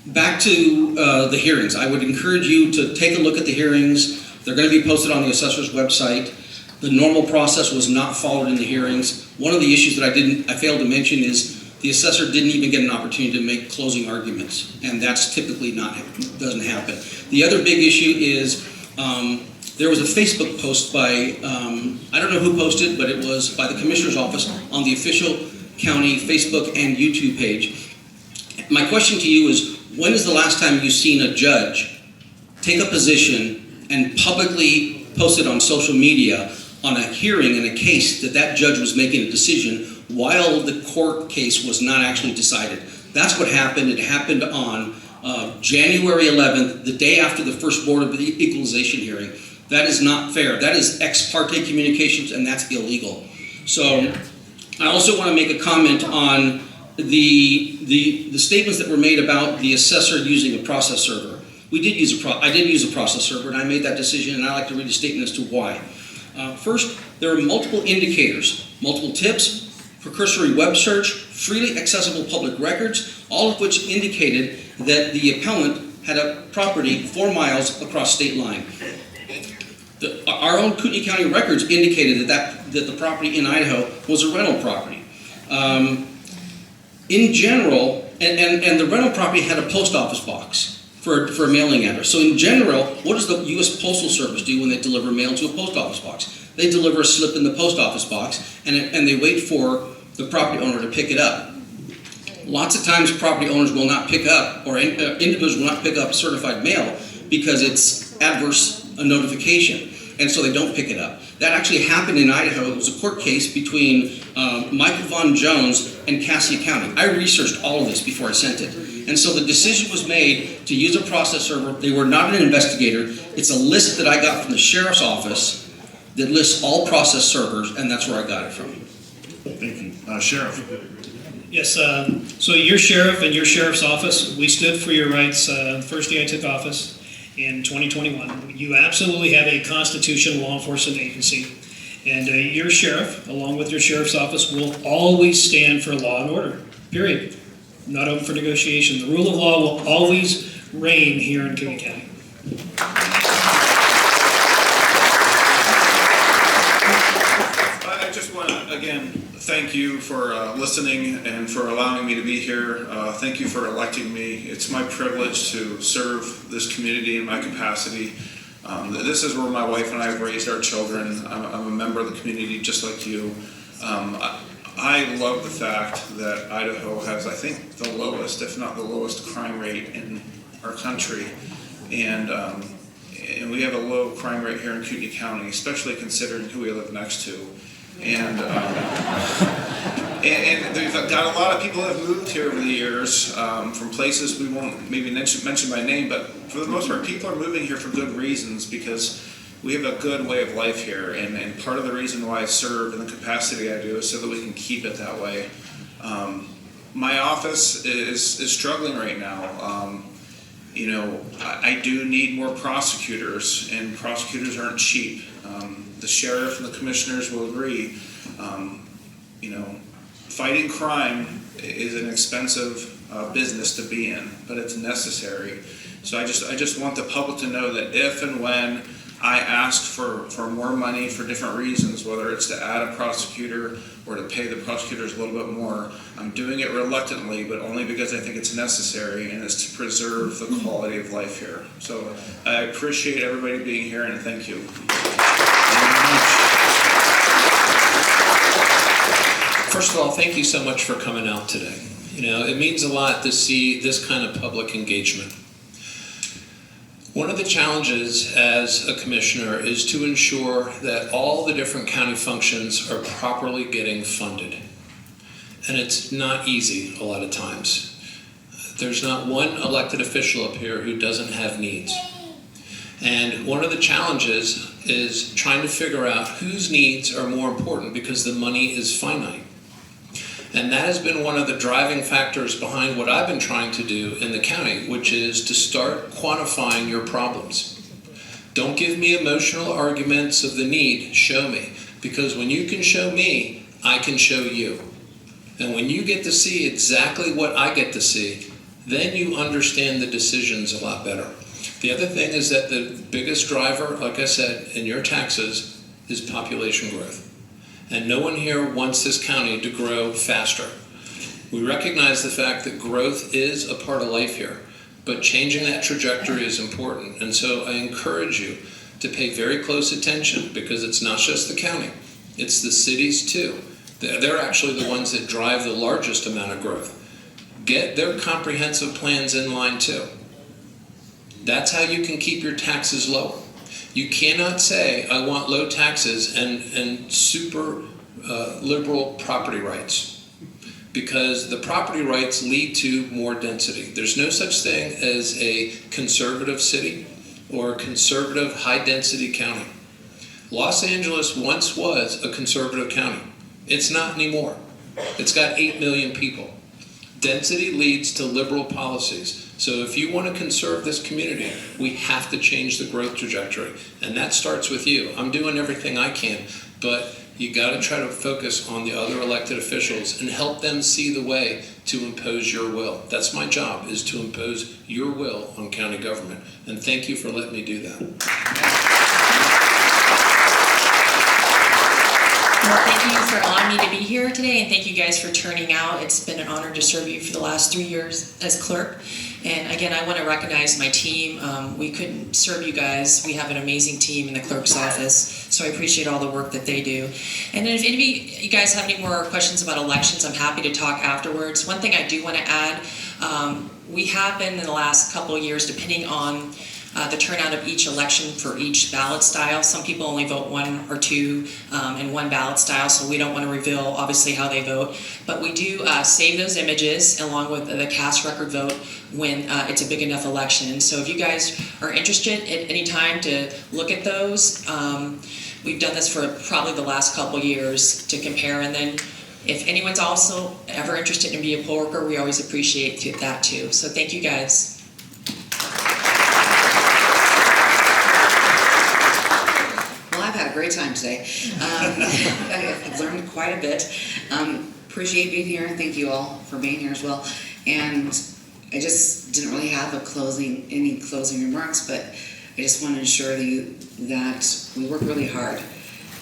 Back to the hearings. I would encourage you to take a look at the hearings. They're going to be posted on the assessor's website. The normal process was not followed in the hearings. One of the issues that I failed to mention is the assessor didn't even get an opportunity to make closing arguments, and that's typically doesn't happen. The other big issue is there was a Facebook post by, I don't know who posted, but it was by the Commissioner's Office on the official county Facebook and YouTube page. My question to you is, when is the last time you've seen a judge take a position and publicly post it on social media on a hearing in a case that judge was making a decision while the court case was not actually decided? That's what happened. It happened on January 11th, the day after the first Board of Equalization hearing. That is not fair. That is ex parte communications, and that's illegal. So I also want to make a comment on the statements that were made about the assessor using a process server. I did use a process server, and I made that decision, and I like to read a statement as to why. First, there are multiple indicators, multiple tips, precursory web search, freely accessible public records, all of which indicated that the appellant had a property 4 miles across state line. Our own Kootenai County records indicated that the property in Idaho was a rental property. In general, and the rental property had a post office box for a mailing address. So in general, what does the U.S. Postal Service do when they deliver mail to a post office box? They deliver a slip in the post office box, and they wait for the property owner to pick it up. Lots of times property owners will not pick up, or individuals will not pick up certified mail because it's adverse notification, and so they don't pick it up. That actually happened in Idaho. It was a court case between Michael Von Jones and Kootenai County. I researched all of this before I sent it. And so the decision was made to use a process server. They were not an investigator. It's a list that I got from the sheriff's office that lists all process servers, and that's where I got it from. Thank you. Sheriff. Yes, so your sheriff and your sheriff's office, we stood for your rights the first day I took office in 2021. You absolutely have a constitutional law enforcement agency, and your sheriff, along with your sheriff's office, will always stand for law and order, period. Not open for negotiation. The rule of law will always reign here in Kootenai County. I just want to, again, thank you for listening and for allowing me to be here. Thank you for electing me. It's my privilege to serve this community in my capacity. This is where my wife and I have raised our children. I'm a member of the community just like you. I love the fact that Idaho has, I think, the lowest, if not the lowest, crime rate in our country. And we have a low crime rate here in Kootenai County, especially considering who we live next to. And they've got a lot of people that have moved here over the years from places we won't maybe mention by name, but for the most part, people are moving here for good reasons because we have a good way of life here. And part of the reason why I serve in the capacity I do is so that we can keep it that way. My office is struggling right now. I do need more prosecutors, and prosecutors aren't cheap. The sheriff and the commissioners will agree. Fighting crime is an expensive business to be in, but it's necessary. So I just want the public to know that if and when I ask for more money for different reasons, whether it's to add a prosecutor or to pay the prosecutors a little bit more, I'm doing it reluctantly, but only because I think it's necessary, and it's to preserve the quality of life here. So I appreciate everybody being here, and thank you. First of all, thank you so much for coming out today. It means a lot to see this kind of public engagement. One of the challenges as a commissioner is to ensure that all the different county functions are properly getting funded. And it's not easy a lot of times. There's not one elected official up here who doesn't have needs. And one of the challenges is trying to figure out whose needs are more important because the money is finite. And that has been one of the driving factors behind what I've been trying to do in the county, which is to start quantifying your problems. Don't give me emotional arguments of the need, show me. Because when you can show me, I can show you. And when you get to see exactly what I get to see, then you understand the decisions a lot better. The other thing is that the biggest driver, like I said, in your taxes is population growth. And no one here wants this county to grow faster. We recognize the fact that growth is a part of life here, but changing that trajectory is important. And so I encourage you to pay very close attention, because it's not just the county, it's the cities too. They're actually the ones that drive the largest amount of growth. Get their comprehensive plans in line too. That's how you can keep your taxes lower. You cannot say, I want low taxes and super liberal property rights, because the property rights lead to more density. There's no such thing as a conservative city or a conservative high-density county. Los Angeles once was a conservative county. It's not anymore. It's got 8 million people. Density leads to liberal policies. So if you want to conserve this community, we have to change the growth trajectory. And that starts with you. I'm doing everything I can, but you got to try to focus on the other elected officials and help them see the way to impose your will. That's my job, is to impose your will on county government. And thank you for letting me do that. Well, thank you for allowing me to be here today, and thank you guys for turning out. It's been an honor to serve you for the last 3 years as clerk. And again, I want to recognize my team. We couldn't serve you guys. We have an amazing team in the clerk's office, so I appreciate all the work that they do. And then if any of you guys have any more questions about elections, I'm happy to talk afterwards. One thing I do want to add, we have been in the last couple of years, depending on the turnout of each election for each ballot style. Some people only vote one or two in one ballot style, so we don't want to reveal obviously how they vote. But we do save those images along with the cast record vote when it's a big enough election. So if you guys are interested at any time to look at those, we've done this for probably the last couple years to compare. And then if anyone's also ever interested in being a poll worker, we always appreciate that too. So thank you guys. I've had a great time today. I've learned quite a bit. Appreciate being here. Thank you all for being here as well. And I just didn't really have any closing remarks, but I just want to assure you that we work really hard,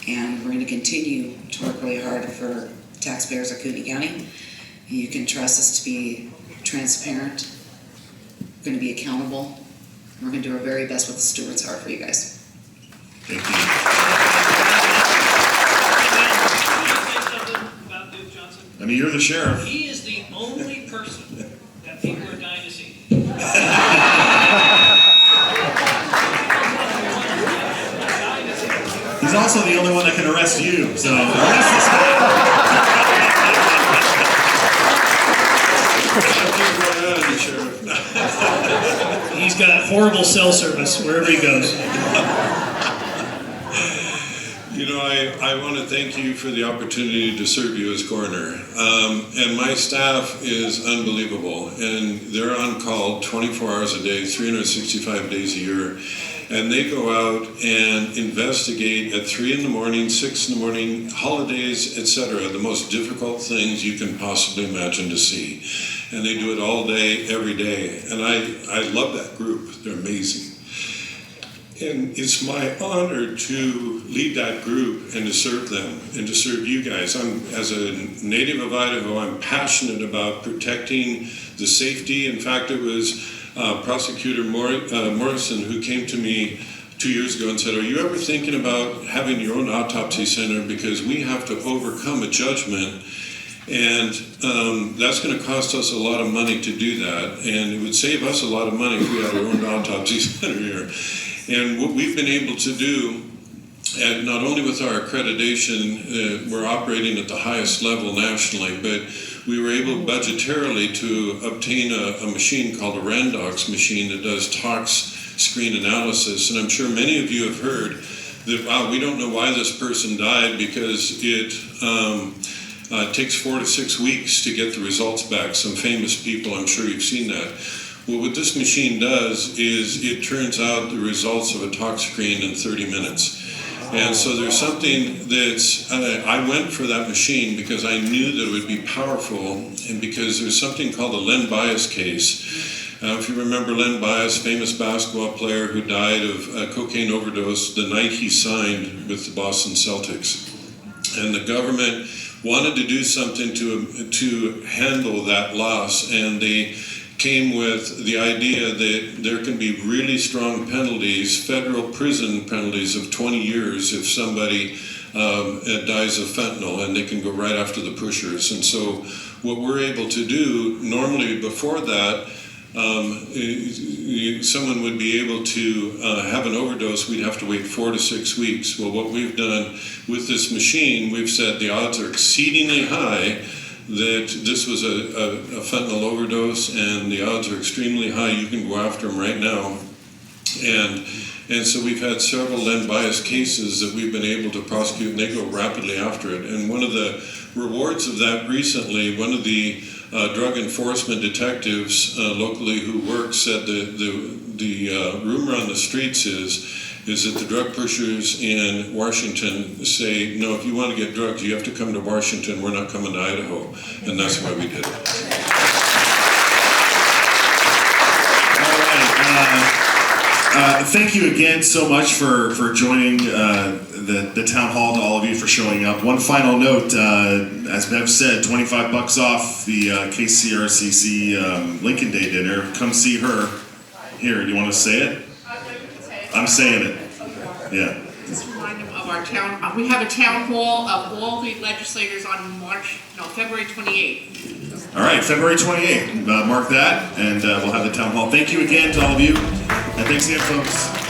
and we're going to continue to work really hard for taxpayers of Kootenai County. And you can trust us to be transparent. We're going to be accountable. We're going to do our very best with the steward's heart for you guys. Thank you. About Duke Johnson. I mean, you're the sheriff. He is the only person that people are dying to see. He's also the only one that can arrest you, so arrest this guy. He's got horrible cell service wherever he goes. You know, I want to thank you for the opportunity to serve you as coroner. And my staff is unbelievable. And they're on call 24 hours a day, 365 days a year. And they go out and investigate at 3 in the morning, 6 in the morning, holidays, etc., the most difficult things you can possibly imagine to see. And they do it all day, every day. And I love that group. They're amazing. And it's my honor to lead that group and to serve them and to serve you guys. As a native of Idaho, I'm passionate about protecting the safety. In fact, it was Prosecutor Morrison who came to me 2 years ago and said, are you ever thinking about having your own autopsy center? Because we have to overcome a judgment, and that's going to cost us a lot of money to do that. And it would save us a lot of money if we had our own autopsy center here. And what we've been able to do, and not only with our accreditation, we're operating at the highest level nationally, but we were able budgetarily to obtain a machine called a Randox machine that does tox screen analysis. And I'm sure many of you have heard that, wow, we don't know why this person died because it takes 4 to 6 weeks to get the results back. Some famous people, I'm sure you've seen that. Well, what this machine does is it turns out the results of a tox screen in 30 minutes. And so there's something that's, I went for that machine because I knew that it would be powerful, and because there's something called the Len Bias case. If you remember Len Bias, famous basketball player who died of a cocaine overdose the night he signed with the Boston Celtics. And the government wanted to do something to handle that loss, and they came with the idea that there can be really strong penalties, federal prison penalties of 20 years if somebody dies of fentanyl, and they can go right after the pushers. And so what we're able to do, normally before that, someone would be able to have an overdose, we'd have to wait 4 to 6 weeks. Well, what we've done with this machine, we've said the odds are exceedingly high that this was a fentanyl overdose, and the odds are extremely high you can go after them right now. And so we've had several Len Bias cases that we've been able to prosecute, and they go rapidly after it. And one of the rewards of that recently, one of the drug enforcement detectives locally who work said the rumor on the streets is that the drug pushers in Washington say, no, if you want to get drugs, you have to come to Washington, we're not coming to Idaho. And that's why we did it. All right. Thank you again so much for joining the town hall, to all of you for showing up. One final note, as Bev said, $25 off the KCRCC Lincoln Day dinner. Come see her. Here, do you want to say it? I'm saying it. Yeah. Just remind them of our town, we have a town hall of all the legislators on February 28th. All right, February 28th. Mark that, and we'll have the town hall. Thank you again to all of you, and thanks again, folks.